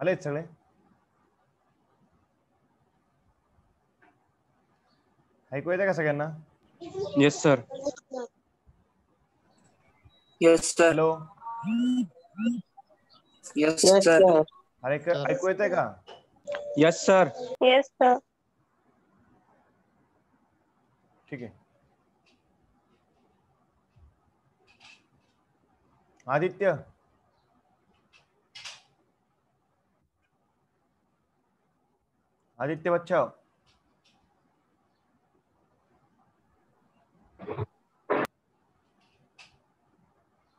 आलेत सगळे? ऐकू येते का सगळ्यांना? Yes sir. Yes sir. Hello, yes sir. अरे ऐकू येते का? Yes sir. Yes sir. ठीक आहे. आदित्य, आदित्य बच्चा,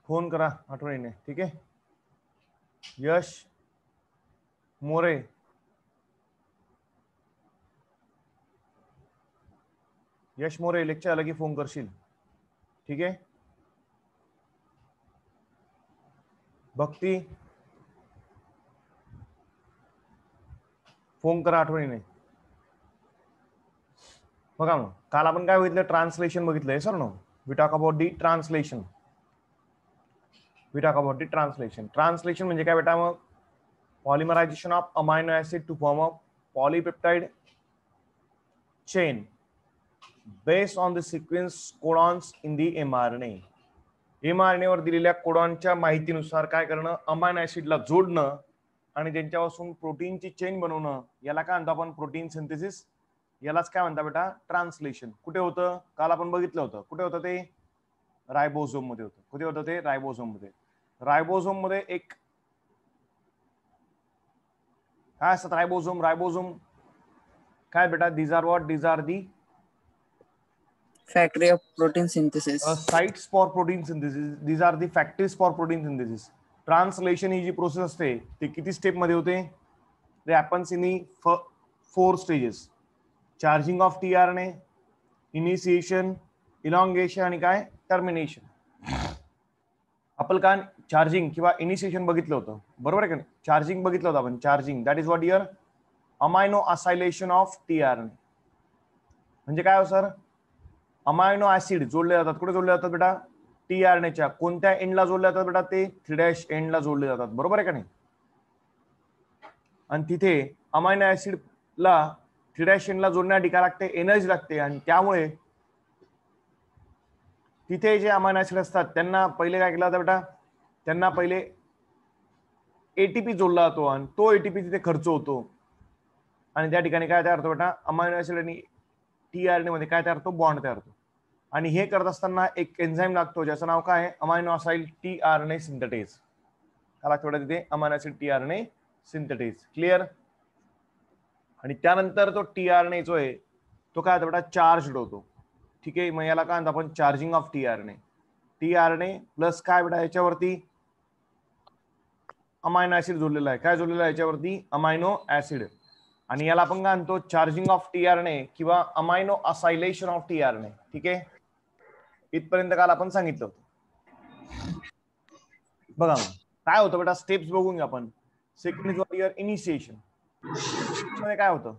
फोन करा आठवणीने. ठीक आहे. यश मोरे, यश मोरे लेक्चर आलं की फोन करशील. ठीक आहे. भक्ती, फोन करा आठवणीने. बघा मग काल आपण काय बघितलं? ट्रान्सलेशन बघितलंय sir. No, we talk about the translation. We talk about the translation. Translation म्हणजे काय बेटा? मग polymerization of amino acid to form a polypeptide chain based on the sequence codons in the mRNA. mRNA वर दिलेल्या कोडॉनच्या माहितीनुसार काय करणं? Amino ऍसिडला जोडणं आणि त्यांच्यापासून प्रोटीनची चेन बनवणं. याला काय म्हणतो आपण? Protein synthesis. यालाच काय म्हणता बेटा? ट्रान्सलेशन. कुठे होतं? काल आपण बघितलं होतं. कुठे होतं ते? रायबोझोम मध्ये होतं. कुठे होतं ते? रायबोझोम मध्ये. रायबोझोम मध्ये एक काय असतात? रायबोझोम. रायबोझोम काय बेटा? These are what? These are the factory of protein synthesis. sites for protein synthesis. These are the factories for protein synthesis. Translation ही जी प्रोसेस असते ती किती स्टेप मध्ये होते? ते happens in the 4 stages. Charging of tRNA, initiation, elongation आणि काय? टर्मिनेशन. आपण काय चार्जिंग किंवा इनिशिएशन बघितलं होतं, बरोबर आहे का नाही? चार्जिंग बघितलं होतं आपण. Charging that is what your amino acylation of tRNA. म्हणजे काय हो सर? अमायनो ऍसिड जोडले जातात. कुठे जोडले जातात बेटा? tRNAच्या कोणत्या एंडला जोडले जातात बेटा? ते 3' एंडला जोडले जातात. बरोबर आहे का नाही? आणि तिथे अमायनो ऍसिडला 3' एंडला जोडण्यासाठी काय लागते? एनर्जी लागते. आणि त्यामुळे तिथे जे अमायनो ऍसिड असतात त्यांना पहिले काय केलं जातं बेटा? त्यांना पहिले एटीपी जोडला जातो आणि तो एटीपी तिथे खर्च होतो. आणि त्या ठिकाणी काय तयार होतो बेटा? अमायनो ऍसिड आणि tRNA मध्ये काय तयार होतो? बॉन्ड तयार होतो. आणि हे करत असताना एक एन्झाईम लागतो ज्याचं नाव काय आहे? Amino acyl tRNA synthetase. काय लागतं बेटा तिथे? Amino acid tRNA synthetase. Clear? आणि त्यानंतर तो tRNA जो आहे तो काय होतो बेटा? चार्ज होतो. ठीक आहे. मग याला काय म्हणतो आपण? Charging of tRNA. tRNA plus काय बेटा? याच्यावरती अमायनो ऍसिड जोडलेला आहे. काय जोडलेला आहे याच्यावरती? Amino acid. आणि याला आपण काय म्हणतो? चार्जिंग ऑफ tRNA किंवा अमायनो असायलेशन ऑफ tRNA. ठीक आहे. इथपर्यंत काल आपण सांगितलं होतं. बघा काय होतं बेटा? स्टेप्स बघून घ्या आपण. Second is what your initiation. मध्ये काय होतं?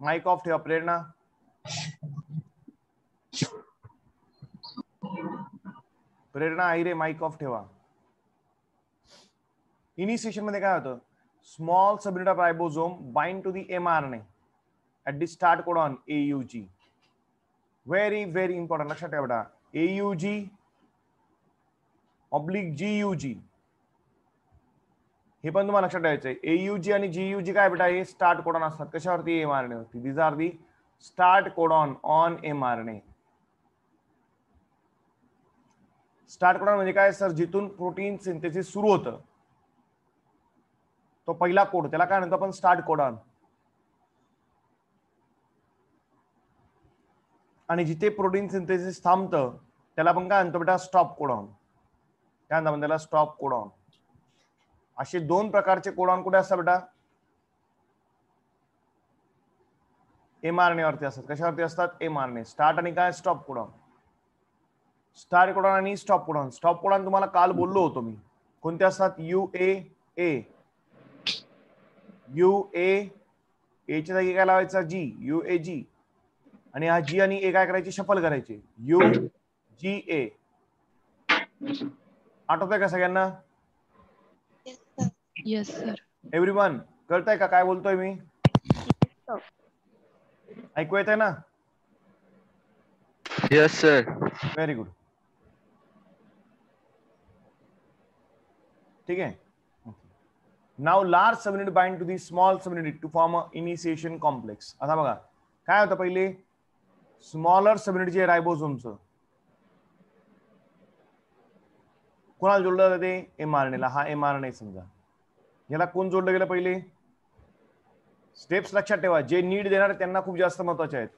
माइक ऑफ ठेवा. प्रेरणा, प्रेरणा आहिरे माइक ऑफ ठेवा. इनिशिएशन मध्ये काय होतं? Small subunit of ribosome bind to the mRNA at the start codon AUG. Very very important. लक्षात ठेवा बेटा. AUG ऑब्लिक GUG हे पण तुम्हाला लक्षात ठेवायचं आहे. AUG आणि GUG काय बेटा? हे स्टार्ट कोडॉन असतात. कशावरती? mRNA वरती. These are the start codon on mRNA. Start codon म्हणजे काय सर? जिथून प्रोटीन सिंथेसिस सुरू होतं तो पहिला कोड, त्याला काय म्हणतो आपण? Start codon. आणि जिथे प्रोटीन सिंथेसिस थांबतं त्याला आपण काय म्हणतो बेटा? Stop codon. काय म्हणतो आपण त्याला? Stop codon. असे 2 प्रकारचे कोडॉन कुठे असतात बेटा? mRNA वरती असतात. कशावरती असतात? mRNA. स्टार्ट आणि काय? Stop codon. स्टार्ट कोडॉन आणि स्टॉप कोडॉन. स्टॉप कोडॉन तुम्हाला काल बोललो होतो मी. कोणते असतात? UAA. च्या जागी काय लावायचा? G. UAG. आणि हा G आणि A काय करायचे? शफल करायचे. UGA. आठवतंय का सगळ्यांना? Yes, sir. एव्हरीवन कळतंय का काय बोलतोय मी? ऐकू येतंय ना? Yes, sir. Very good. ठीक आहे. Now large subunit bind to the small subunit to form a initiation complex. आता बघा काय होतं पहिले स्मॉलर सबयुनिट जे रायबोसोमचं कोणाला जोडलं जाते? एमआरएनएला. हा एमआरएनए समजा. याला कोण जोडलं गेलं पहिले? स्टेप्स लक्षात ठेवा. जे नीट देणार त्यांना खूप जास्त महत्वाचे आहेत.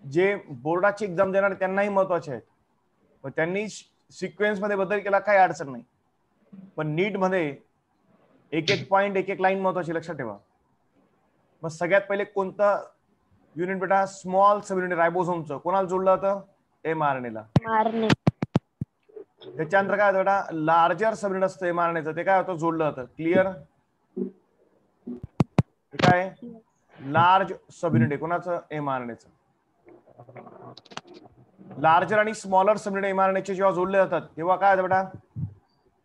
जे बोर्डाची एक्झाम देणार त्यांनाही महत्वाचे आहेत. पण त्यांनी सिक्वेन्स मध्ये बदल केला काही अडचण नाही. पण नीट मध्ये एक एक पॉइंट एक एक लाईन महत्वाची लक्षात ठेवा. मग सगळ्यात पहिले कोणतं युनिट बेटा? स्मॉल सबयुनिट रायबोसोमचं कोणाला जोडलं होतं? एमआरएनएला. त्याच्यानंतर काय होतं बेटा? लार्जर सबयुनिट असतं एमआरएनएचं ते काय होतं? जोडलं होतं. क्लिअर? काय लार्ज सबयुनिट आहे कोणाचं? एमआरएनएचं. लार्जर आणि स्मॉलर सबयुनिट एमआरएनएचे जेव्हा जोडले जातात तेव्हा काय होतं बेटा?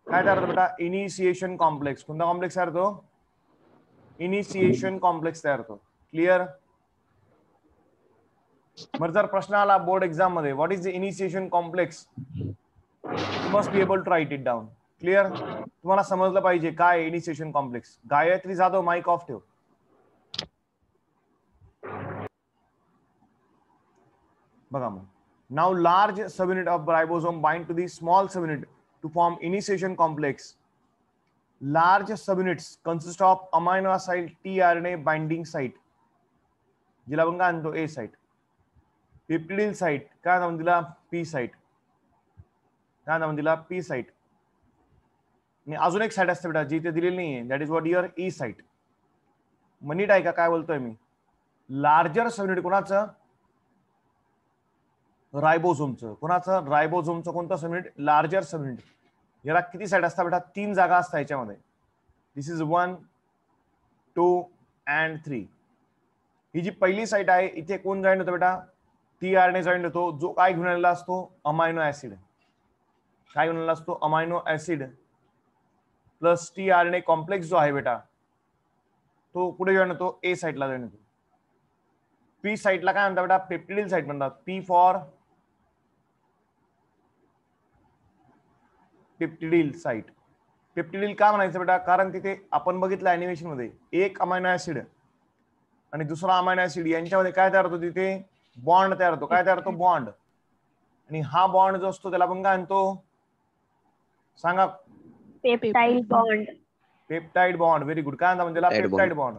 काय तयार होतं बेटा? Initiation complex. कोणता कॉम्प्लेक्स तयार होतो? इनिशिएशन कॉम्प्लेक्स तयार होतो. क्लिअर? मग जर प्रश्न आला बोर्ड एक्झाम मध्ये what is the initiation complex, you must be able to write it down. Clear? तुम्हाला समजलं पाहिजे काय initiation complex. Gayatri Jadhav mike off ठेव. बघा मग now large subunit of ribosome bind to the small subunit to form initiation complex. Large subunits consist of amino acid tRNA binding site जिला आपण काय म्हणतो? ए साइट. पेप्टिडिल साइट काय नाव दिला? P site. काय नाव दिला? P site. आणि अजून एक साइट असते बेटा जी इथे दिलेली नाहीये, that is what your E site. मग नीट आहे का काय बोलतोय मी? लार्जर सबयुनिट कोणाचं? रायबोसोमचं. कोणाचं? रायबोसोमचं. कोणतं सबयुनिट? Larger subunit. याला किती साइट असतात बेटा? 3 जागा असतात याच्यामध्ये. दिस इज 1, 2 and 3. ही जी पहिली साइट आहे इथे कोण जॉईन होतं बेटा? टीआरएनए जॉईन होतो जो काय घेऊन आलेला असतो? Amino acid. काय घेऊन आलेला असतो? Amino acid plus tRNA complex जो आहे बेटा तो कुठे जॉईन होतो? ए साइटला जॉईन होतो. पी साइटला काय म्हणतात बेटा? पेप्टिडिल साइट म्हणतात. P for peptidyl site. Peptidyl का म्हणायचं बेटा? कारण तिथे आपण बघितलं अॅनिमेशन मध्ये एक अमायनो ऍसिड आणि दुसरा अमायनो ऍसिड यांच्यामध्ये काय तयार होतो? तिथे बॉन्ड तयार होतो. काय तयार होतो? बॉन्ड. आणि हा बॉन्ड जो असतो त्याला आपण काय म्हणतो? सांगा. Peptide bond. Peptide bond. Very good. काय म्हणतात त्याला? Peptide bond.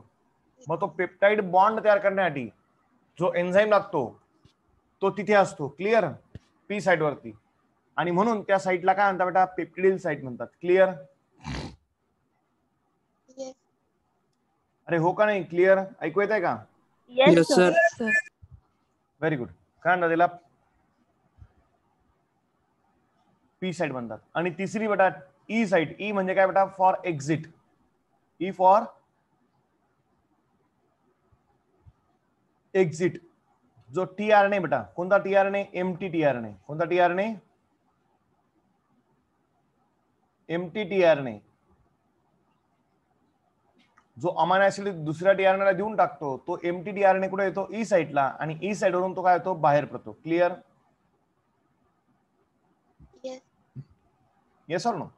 मग तो पेप्टाइड बॉन्ड तयार करण्यासाठी जो एन्झाईम लागतो तो तिथे असतो. क्लिअर? पी साइट वरती. आणि म्हणून त्या साइटला काय म्हणतात बेटा? पेप्टिडिल साइट म्हणतात. क्लिअर? अरे हो का नाही? क्लिअर? ऐकू येत आहे का? Yes, sir. Sir. Very good. काय म्हणतात त्याला? पी साइट म्हणतात. आणि तिसरी बेटा ई साइट. ई म्हणजे काय बेटा? For exit. E for exit. जो टीआरएनए बेटा कोणता? TRNA MT tRNA. कोणता टीआरएनए? MT tRNA. जो अमायनो ऍसिड दुसऱ्या टीआरएनएला देऊन टाकतो तो एमटी टीआरएनए कुठे येतो? ई साइटला. आणि ई साइट वरून तो काय येतो? बाहेर पडतो. Clear? Yes or no?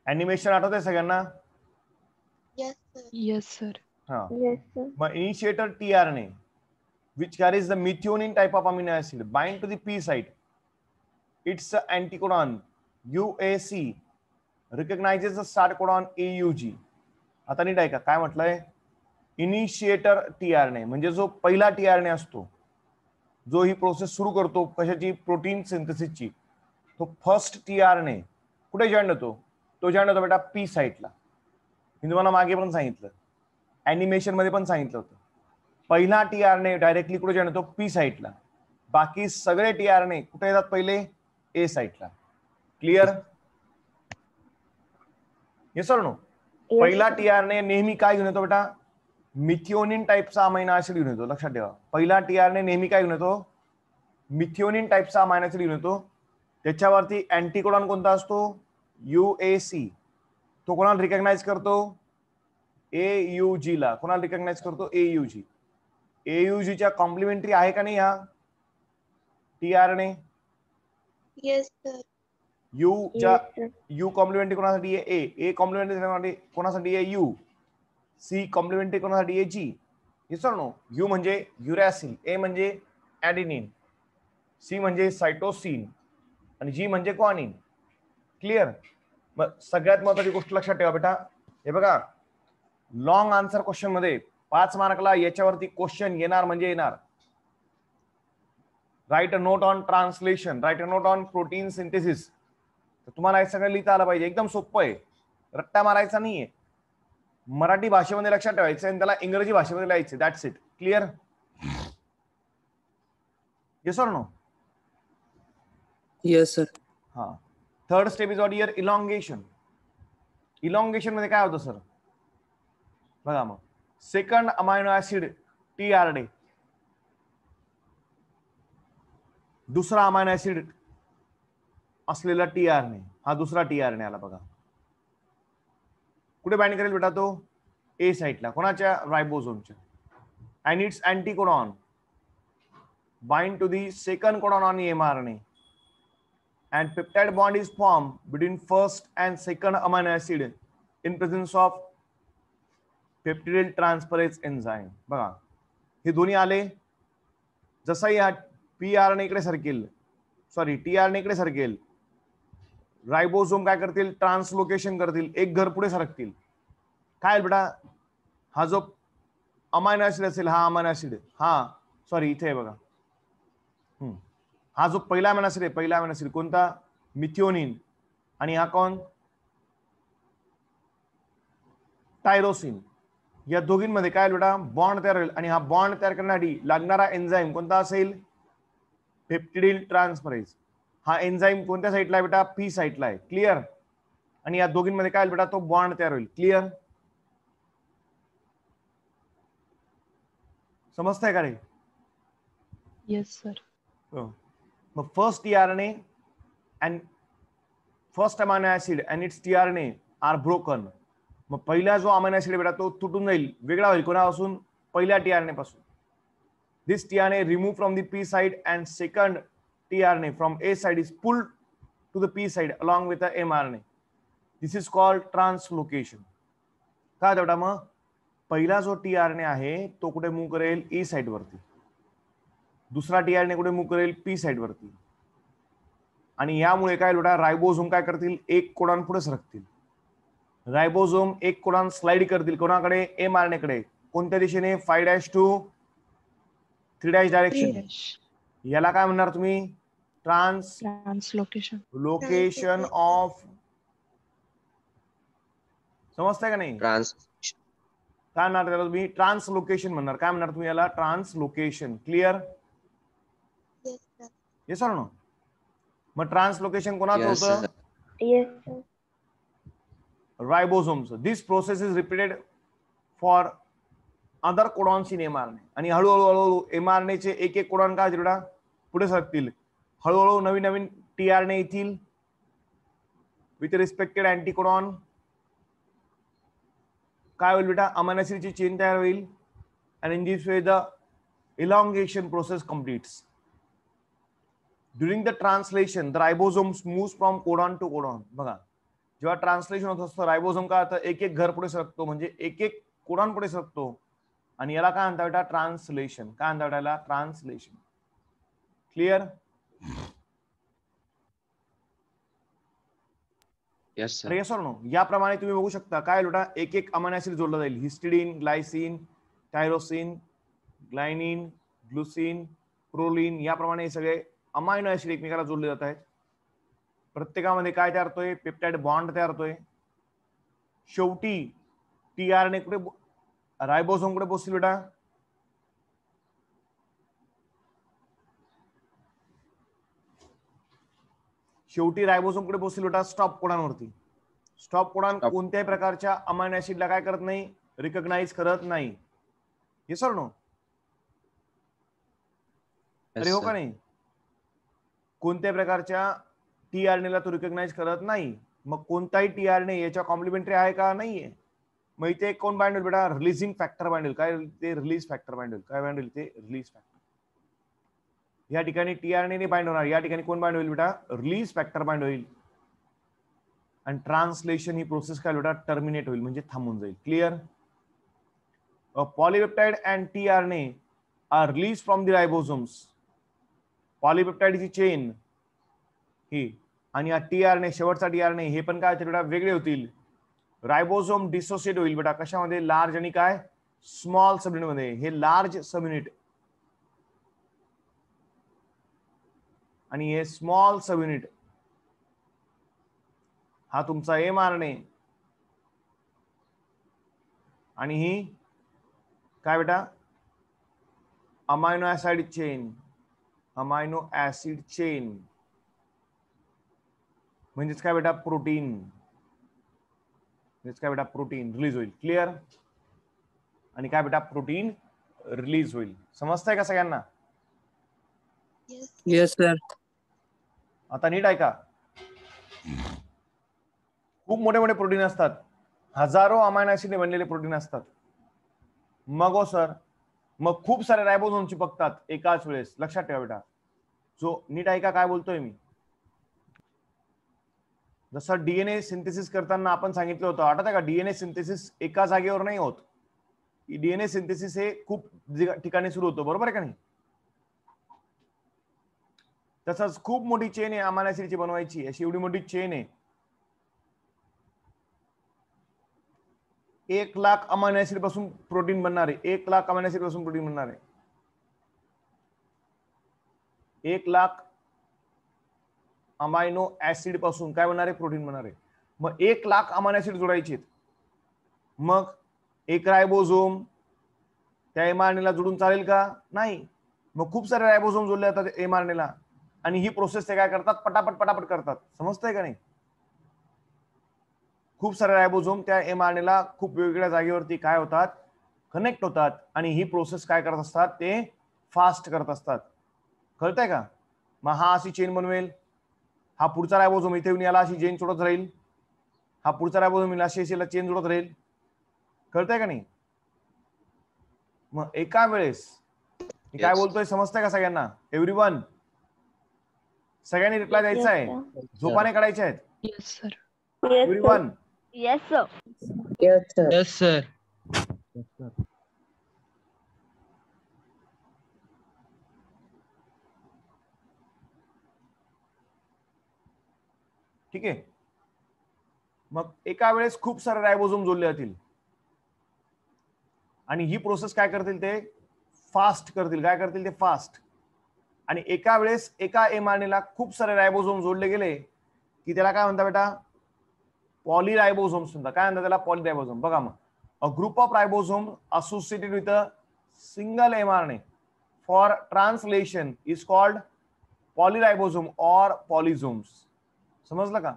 Animation आठवतंय सगळ्यांना? Yes, sir. हा. Yes, sir. मग initiator tRNA which carries the methionine type of amino acid bind to the P site. Its anticodon UAC recognizes the start codon AUG. आता नीट आहे का काय म्हटलंय? Initiator tRNA म्हणजे जो पहिला टीआरएनए असतो जो ही प्रोसेस सुरू करतो कशाची? प्रोटीन सिंथेसिसची. तो फर्स्ट टीआरएनए कुठे जॉईन होतो? तो जॉईन होतो बेटा पी साइटला. मी तुम्हाला मागे पण सांगितलं, अॅनिमेशन मध्ये पण सांगितलं होतं. पहिला टीआरएनए डायरेक्टली कुठे जॉईन होतो? पी साइटला. बाकी सगळे टीआरएनए कुठे येतात? पहिले ए साइटला. क्लिअर? Yes or no? पहिला टीआरएनए नेहमी काय घेऊन येतो बेटा? मिथिओनिन टाइपचा अमायनो ऍसिड घेऊन येतो. लक्षात ठेवा. पहिला टीआरएनए नेहमी काय घेऊन येतो? मिथिओनिन टाइपचा अमायनो ऍसिड घेऊन येतो. त्याच्यावरती अँटीकोडॉन कोणता असतो? UAC. तो कोणाला रिकॉग्नाइज करतो? AUG ला. कोणाला रिकॉग्नाइज करतो? AUG. AUG च्या कॉम्प्लिमेंटरी आहे का नाही हा tRNA? Yes, sir. U च्या Yes, sir. U कॉम्प्लिमेंटरी कोणासाठी आहे? A कॉम्प्लिमेंटरी कोणासाठी आहे? U. C कॉम्प्लिमेंटरी कोणासाठी आहे? G. Yes or no? U म्हणजे युरॅसिल, A म्हणजे ऍडेनिन, C म्हणजे सायटोसिन आणि G म्हणजे ग्वानिन. क्लिअर? मग सगळ्यात महत्त्वाची गोष्ट लक्षात ठेवा बेटा, हे बघा लॉंग आन्सर क्वेश्चन मध्ये 5 मार्कला याच्यावरती क्वेश्चन येणार म्हणजे येणार. Right a note on translation, right a note on protein synthesis. तुम्हाला हे सगळं लिहिता आलं पाहिजे. एकदम सोपं आहे, रट्टा मारायचा नाहीये. मराठी भाषेमध्ये लक्षात ठेवायचं आणि त्याला इंग्रजी भाषेमध्ये लिहायचं. That's it. Clear? Yes or no? Yes, sir. हा. Third step is what year? Elongation. Elongation मध्ये काय होतं सर? बघा मग, सेकंड अमायनो ऍसिड tRNA, दुसरा अमायनो ऍसिड असलेला tRNA, हा दुसरा tRNA आला बघा. कुठे बाइंड करेल बेटा तो? ए साइटला. कोणाच्या? रायबोसोमच्या. And it's anticodon bind to the second codon on mRNA and peptide bond is formed between first and second amino acid in presence of peptidyl transferase enzyme. बघा हे दोन्ही आले. जसं या pRNA इकडे सरकेल, सॉरी tRNA इकडे सरकेल, रायबोसोम काय करतील? ट्रान्सलोकेशन करतील, एक घर पुढे सरकतील. काय बेटा? हा जो अमायनो ऍसिड असेल, हा अमायनो ऍसिड, हा सॉरी इथे आहे बघा, हा जो पहिला अमायनो ऍसिड आहे, पहिला अमायनो ऍसिड कोणता? मिथिओनिन. आणि हा कोण? टायरोसिन. या दोघींमध्ये काय बेटा? बॉन्ड तयार होईल. आणि हा बॉन्ड तयार करण्यासाठी लागणारा एन्झाईम कोणता असेल? पेप्टिडिल ट्रान्सफरेज. हा एन्झाईम कोणत्या साईडला आहे बेटा? पी साईडला आहे. क्लिअर? आणि या दोघींमध्ये काय बेटा? तो बॉन्ड तयार होईल. क्लिअर? समजतंय का रे? Yes, sir. मग first tRNA and first amino acid and its tRNA are broken. मग पहिला जो अमायनो ऍसिड बेटा तो तुटून जाईल, वेगळा होईल. कोणापासून? पहिल्या tRNA पासून. This tRNA removed from the P side and second tRNA from A side is pulled to the P side along with the mRNA. This is called translocation. काय बेटा? मग पहिला जो tRNA आहे तो कुठे मूव्ह करेल? E साइड वरती. दुसरा tRNA कुठे मूव्ह करेल? P साइड वरती. आणि यामुळे काय बेटा? रायबोसोम काय करतील? एक कोडॉन पुढे सरकतील. रायबोसोम एक कोडॉन स्लाइड करतील. कोणाकडे? mRNA कडे. कोणत्या दिशेने? 5' to 3' डायरेक्शन. याला काय म्हणणार तुम्ही? Translocation. Location of. समजताय का नाही? काय म्हणणार त्याला तुम्ही? ट्रान्सलोकेशन म्हणणार. काय म्हणणार तुम्ही याला? Translocation. Clear? Yes or no? मग ट्रान्सलोकेशन कोणाचं होतं? Yes, sir. रायबोसोमचं. This process is repeated for other codons in mRNA. आणि हळूहळू mRNA चे एक एक कोडॉन काय बेटा पुढे सरकतील. हळूहळू नवीन नवीन tRNA येतील विथ रिस्पेक्टेड अँटीकोडॉन. काय होईल बेटा? अमायनो ऍसिडची चेन तयार होईल. आणि in this way the elongation process completes. During the translation, the ribosomes moves from codon to codon. बघा जेव्हा ट्रान्सलेशन होत असतं रायबोसोम काय होतं? एक एक घर पुढे सरकतो, म्हणजे एक एक कोडॉन पुढे सरकतो. आणि याला काय म्हणतात बेटा? ट्रान्सलेशन. काय म्हणतात याला? Translation. Clear? Yes, sir. Yes or no? याप्रमाणे तुम्ही बघू शकता काय बेटा? एक एक अमायनो ऍसिड जोडला जाईल. हिस्टिडीन, ग्लायसिन, टायरोसिन, ग्लायनिन, ग्लुसिन, प्रोलिन, याप्रमाणे हे सगळे अमायनो ऍसिड एकमेकाला जोडले जात आहेत. प्रत्येकामध्ये काय तयार होतोय? पेप्टाइड बॉन्ड तयार होतोय. शेवटी tRNA कुठे? रायबोसोम कुठे पोहोचतील बेटा? शेवटी रायबोसोम कुठे पोहोचतील बेटा? स्टॉप कोडॉनवरती. स्टॉप कोडॉन कोणत्याही प्रकारच्या अमायनो ऍसिडला काय करत नाही? रिकॉग्नाइज करत नाही. Yes or no? अरे हो का नाही? कोणत्याही प्रकारच्या tRNA ला तो रिकॉग्नाइज करत नाही. मग कोणताही टीआरएनए याच्या कॉम्प्लिमेंटरी आहे का? नाहीये. मग इथे कोण बाइंड होईल बेटा? रिलीजिंग फॅक्टर बाइंड होईल. काय ते? रिलीज फॅक्टर बाइंड होईल. काय बाइंड होईल ते? Release factor. या ठिकाणी टीआरएनए बाइंड होणार, या ठिकाणी कोण बाइंड होईल बेटा? रिलीज फॅक्टर बाइंड होईल. आणि ट्रान्सलेशन ही प्रोसेस काय बेटा? टर्मिनेट होईल, म्हणजे थांबून जाईल. Clear? A polypeptide and tRNA are release from the ribosomes. पॉलीपेप्टाइडची चेन ही आणि टीआरएनए, शेवटचा टीआरएनए, हे पण काय बेटा? वेगळे होतील. रायबोसोम डिसोसिएट होईल बेटा. कशामध्ये? लार्ज आणि काय? स्मॉल सबयुनिट मध्ये. हे लार्ज सबयुनिट आणि हे स्मॉल सबयुनिट, हा तुमचा एमआरएनए आणि ही काय बेटा? Amino acid chain. Amino acid chain म्हणजेच काय बेटा? प्रोटीन. म्हणजेच काय बेटा? प्रोटीन रिलीज होईल. क्लिअर? आणि काय बेटा? प्रोटीन रिलीज होईल. समजतंय का सगळ्यांना? Yes, sir. आता नीट ऐका. खूप मोठे मोठे प्रोटीन असतात, हजारो अमायनो ऍसिड बनलेले प्रोटीन असतात. मग हो सर, मग खूप सारे रायबोसोम चिपकतात एकाच वेळेस. लक्षात ठेवा बेटा. जो नीट ऐका काय बोलतोय मी. जसं डीएनए सिंथेसिस करताना आपण सांगितलं होतं, आठवत आहे का? डीएनए सिंथेसिस एका जागेवर नाही होत. डीएनए सिंथेसिस हे खूप ठिकाणी सुरू होतं, बरोबर आहे का नाही? तसंच खूप मोठी चेन आहे अमायनो ऍसिडची बनवायची. अशी एवढी मोठी चेन आहे. 1,00,000 अमायनो ऍसिड पासून प्रोटीन बनणार आहे. 1,00,000 अमायनो ऍसिड पासून प्रोटीन बनणार आहे. 1,00,000 अमायनो ऍसिड पासून काय बनणार आहे? प्रोटीन बनणार आहे. मग 1,00,000 अमायनो ऍसिड जोडायचे. मग एक रायबोसोम त्या एमआरएनएला जोडून चालेल का? नाही. मग खूप सारे रायबोसोम जोडले जातात एमआरएनएला आणि ही प्रोसेस ते काय करतात? पटापट पटापट करतात. समजतंय का नाही? खूप सारे रायबोसोम त्या एमआरएनएला खूप वेगवेगळ्या जागेवरती काय होतात? कनेक्ट होतात आणि ही प्रोसेस काय करत असतात? ते फास्ट करत असतात. कळतंय का? मग हा अशी चेन बनवेल, हा पुढचा रायबोसोम इथे येऊन याला अशी चेन जोडत राहील, हा पुढचा रायबोसोम अशी चेन जोडत राहील. कळतंय का नाही? मग एका वेळेस मी काय बोलतोय समजतंय का सगळ्यांना? एव्हरीवन, सगळ्यांनी रिप्लाय द्यायचा आहे, झोपाने काढायचे आहेत. Yes, sir. Everyone. Yes, sir. Yes, sir. Yes, sir. ठीक आहे. मग एका वेळेस खूप सारे रायबोसोम जोडले जातील आणि ही प्रोसेस काय करतील? ते फास्ट करतील. काय करतील? ते फास्ट. आणि एका वेळेस एका एमआरएनएला खूप सारे रायबोसोम जोडले गेले की त्याला काय म्हणतात बेटा? पॉलीरायबोसोम्स म्हणतात. काय म्हणतात त्याला? पॉलीरायबोसोम. बघा मग, a group of ribosome associated with a single mRNA for translation is called polyribosome or polysomes. समजलं का?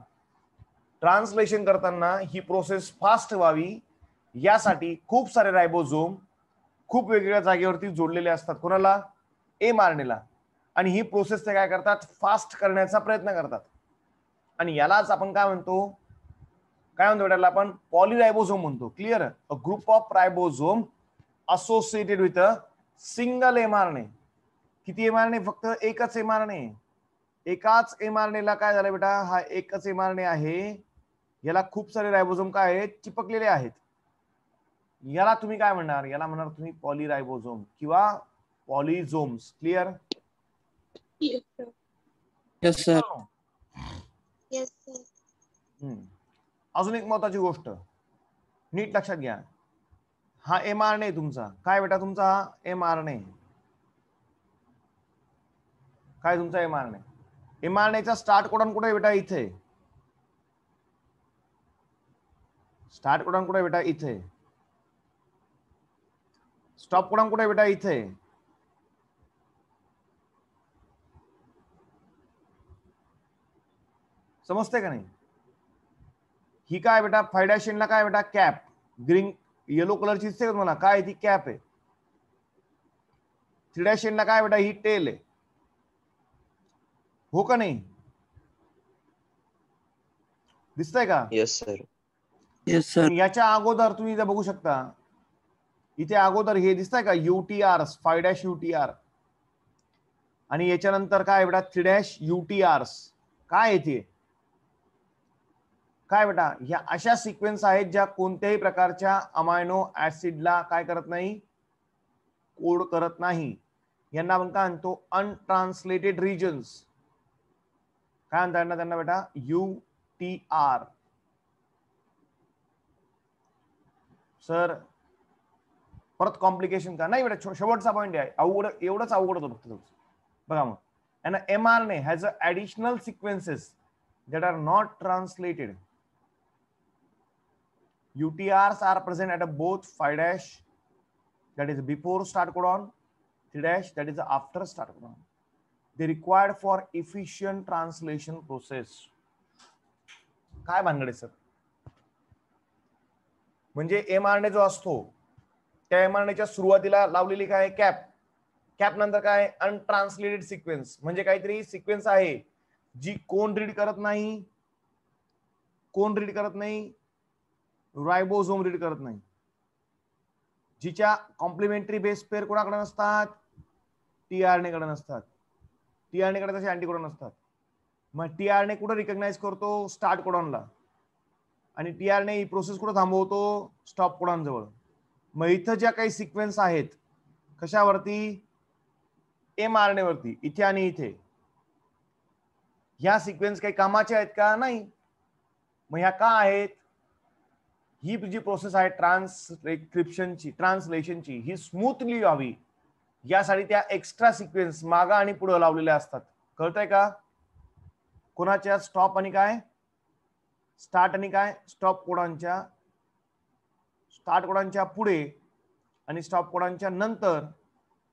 ट्रान्सलेशन करताना ही प्रोसेस फास्ट व्हावी यासाठी खूप सारे रायबोसोम खूप वेगवेगळ्या जागेवरती जोडलेले असतात. कोणाला? एमआरएनएला. आणि ही प्रोसेस ते काय करतात? फास्ट करण्याचा प्रयत्न करतात. आणि यालाच आपण काय म्हणतो? काय म्हणतो बेटा? आपण पॉलीरायबोसोम म्हणतो. Clear? A group of ribosome associated with a single mRNA. किती एमआरएनए? फक्त एकच एमआरएनए. एकाच एमआरएनएला काय झालं बेटा? हा एकच एमआरएनए आहे, याला खूप सारे रायबोसोम काय आहेत? चिपकलेले आहेत. याला तुम्ही काय म्हणणार? याला म्हणणार तुम्ही पॉलीरायबोसोम किंवा पॉलिझोम्स. Clear? Yes, sir. Yes, sir. Yes, sir. अजून एक महत्वाची गोष्ट नीट लक्षात घ्या. हा एमआरएनए तुमचा काय बेटा? तुमचा हा एमआरएनए. काय तुमचा एमआरएनए? एमआरएनएचा स्टार्ट कोडॉन कुठे बेटा? इथे. स्टार्ट कोडॉन कुठे बेटा? इथे. स्टॉप कोडॉन कुठे बेटा? इथे. समजते का नाही? ही काय बेटा? फायडाशेनला काय बेटा? कॅप. ग्रीन येलो कलरची दिसते का तुम्हाला? काय ती? कॅप आहे. थ्रिडाशेनला काय बेटा? ही टेल आहे. हो का नाही? दिसतंय का? Yes sir. Yes sir. याच्या अगोदर तुम्ही इथे बघू शकता, इथे अगोदर हे दिसतंय का UTR 5' UTR आणि याच्यानंतर काय बेटा 3' UTR. काय येते काय बेटा? ह्या अशा सिक्वेन्स आहेत ज्या कोणत्याही प्रकारच्या अमायनो ऍसिडला काय करत नाही, कोड करत नाही. यांना आपण काय म्हणतो? अनट्रान्सलेटेड रिजन्स. काय म्हणतात त्यांना बेटा? UTR. सर परत कॉम्प्लिकेशन का नाही बेटा? शेवटचा पॉईंट आहे, अवघड एवढंच अवघड होतं फक्त. बघा मग, and mRNA has additional sequences that are not translated. UTRs are present at both 5' that is before start codon, 3' that is after start codon. They required for efficient translation process. काय भानगड आहे सर? म्हणजे mRNA जो असतो त्या mRNAच्या सुरुवातीला लावलेली काय कॅप, कॅप नंतर काय अनट्रान्सलेटेड सिक्वेन्स, म्हणजे काहीतरी सिक्वेन्स आहे जी कोण रीड करत नाही, कोण रीड करत नाही, रायबोझोम रीड करत नाही, जिच्या कॉम्प्लिमेंटरी बेस पेअर कोणाकडे नसतात? टीआरएनए कडे नसतात. टीआरएनए कडे तसे अँटीकोडॉन नसतात. मग टीआरएनए कुठे रिकॉग्नाइज करतो? स्टार्ट कोडॉनला. आणि टीआरएनए ही प्रोसेस कुठे थांबवतो? स्टॉप कोडॉन जवळ. मग इथं ज्या काही सिक्वेन्स आहेत कशावरती? mRNA वरती, इथे आणि इथे. ह्या सिक्वेन्स काही कामाच्या आहेत का? नाही. मग ह्या का आहेत? ही जी प्रोसेस आहे ट्रान्सक्रिप्शनची, ट्रान्सलेशनची, ही स्मूथली व्हावी यासाठी त्या एक्स्ट्रा सिक्वेन्स मागा आणि पुढे लावलेल्या असतात. कळतंय का? कोणाच्या? स्टॉप आणि काय स्टार्ट आणि काय स्टॉप कोडॉनच्या, स्टार्ट कोडॉनच्या पुढे आणि स्टॉप कोडॉनच्या नंतर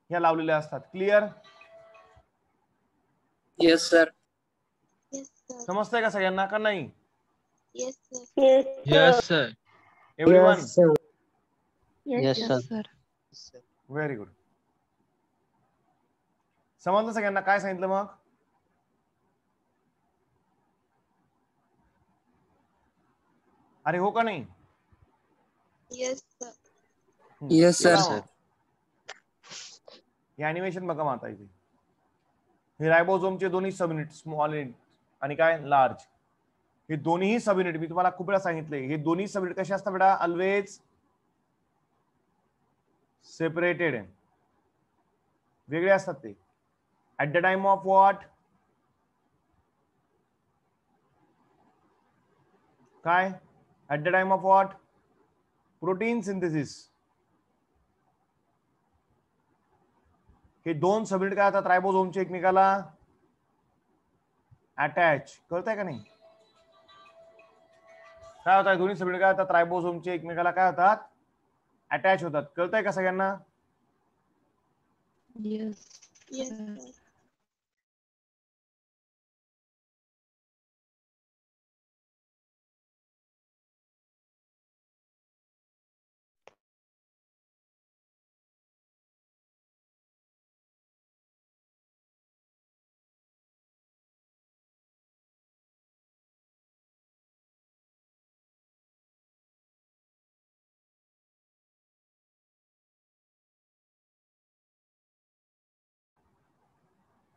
ह्या लावलेल्या असतात. क्लिअर? Yes sir. समजतंय का सगळ्यांना का नाही? Yes sir. Everyone? Yes sir. Very good. समजलं सगळ्यांना काय सांगितलं मग? अरे हो का नाही? Yes sir. Yes sir. हे अॅनिमेशन बघा माता इथे. हे रायबोझोमचे दोन्ही सबयुनिट, स्मॉल आणि काय लार्ज, हे दोन्ही सबयुनिट मी तुम्हाला खूप वेळा सांगितले. हे दोन्ही सबयुनिट कसे असतात बेटा? ऑलवेज सेपरेटेड, वेगळे असतात ते. At the time of what? काय? At the time of what? Protein synthesis. हे दोन सबयुनिट काय होतात रायबोझोमचे? एकमेकाला अटॅच. कळतंय का नाही? काय होतात दोन्ही सबयुनिट? काय होतात रायबोझोमचे? एकमेकाला काय होतात? अटॅच होतात. कळतंय का सगळ्यांना? येस.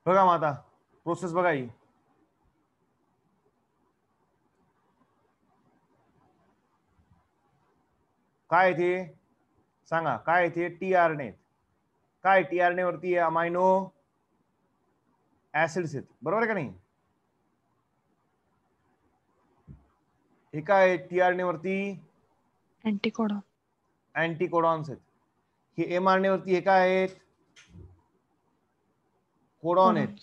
बघा मग आता प्रोसेस बघा ही. काय येते सांगा? काय येते? टीआरएनए. काय टीआरएनए वरती अमायनो ऍसिड्स आहेत, बरोबर आहे का नाही? हे काय टीआरएनए वरती? अँटीकोडॉन. अँटीकोडॉन्स आहेत. हे एमआरएनए वरती हे काय आहेत? कोडॉन आहेत.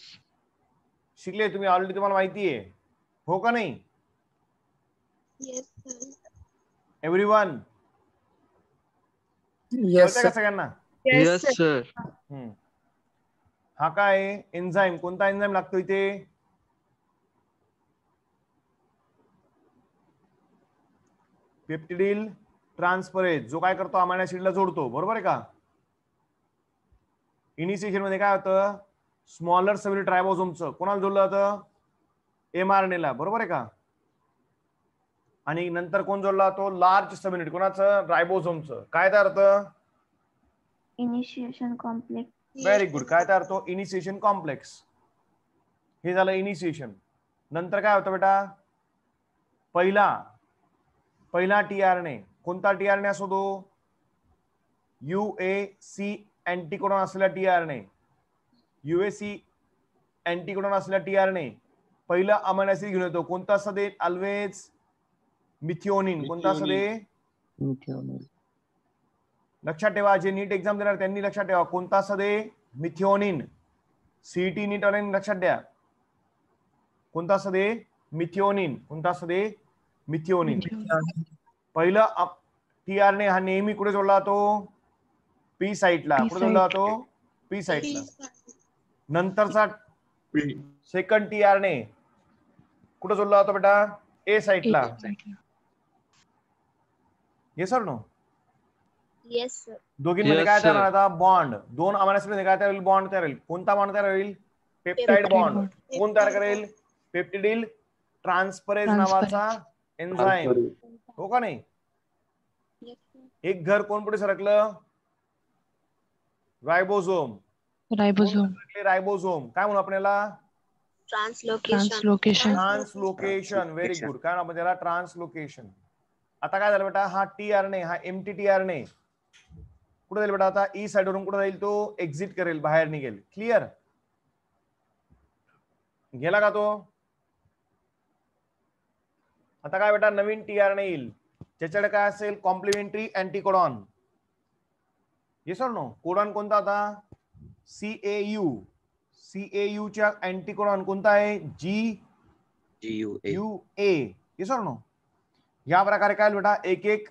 शिकले तुम्ही ऑलरेडी, तुम्हाला माहिती आहे हो का नाही? Yes sir. एव्हरीवन? येस कळतंय का सगळ्यांना? Yes sir. हा काय एन्झाईम? कोणता एन्झाईम लागतो इथे? पेप्टिडिल ट्रान्सफरेज, जो काय करतो? अमायनो ऍसिडला जोडतो, बरोबर आहे का? इनिशिएशन मध्ये काय होतं? स्मॉलर सबयुनिट रायबोझोमचं कोणाला जोडलं जातं? एमआरएनए ला, बरोबर आहे का? आणि नंतर कोण जोडला तो लार्ज सबयुनिट कोणाचं रायबोझोमचं. काय त्या अर्थ? Initiation complex. Very good. काय त्या अर्थ? Initiation complex. हे झालं इनिशिएशन. नंतर काय होतं बेटा? पहिला टीआरएनए कोणता टीआरएनए असो तो UAC अँटीकोडॉन असलेला टीआरएनए. UAC अँटीकोडॉन असलेला टीआरएनए पहिलं अमायनो ऍसिड घेऊन येतो. कोणता असं दे? ऑलवेज मिथिओनिन. कोणता असं दे? लक्षात ठेवा. जे नीट एक्झाम देणार त्यांनी लक्षात ठेवा. कोणता असं दे? मिथिओनिन. सीईटी नीट ऑनलाईन लक्षात द्या. कोणता असं दे? मिथिओनिन. कोणता असं दे? मिथिओनिन. पहिलं टीआरएनए हा नेहमी कुठे जोडला जातो? पी साईटला. कुठे जोडला जातो? पी साईटला. नंतरचा सेकंड टीआरएनए कुठे जोडला जातो बेटा? ए साईटला. Yes sir no? Yes sir. दोघींमध्ये काय तयार होणार आता? बॉन्ड. दोन अमायनो ऍसिड मध्ये काय तयार होईल? बॉन्ड तयार होईल. कोणता बॉन्ड तयार होईल? Peptide bond. कोण तयार करेल? पेप्टिडिल ट्रान्सफरेज नावाचा एन्झाइम. हो का नाही? एक घर कोण पुढे सरकलं? रायबोझोम. रायबोझोम. काय म्हणू आपण याला? ट्रान्सलोकेशन. Very good. काय आपण त्याला? ट्रान्सलोकेशन. आता काय झालं बेटा? हा टीआरएनए हा एमटी टीआरएनए कुठे जाईल बेटा? आता ई साइड वरून कुठे जाईल? तो एक्झिट करेल, बाहेर निघेल. क्लिअर? गेला का तो? आता काय बेटा? नवीन टीआरएनए येईल ज्याच्याकडे काय असेल? Complementary अँटीकोडॉन. Yes or no? Codon कोणता आता? CAU. CAU च्या अँटीकोडॉन कोणता आहे? GUA. Yes or no? या प्रकारे काय बेटा? एक एक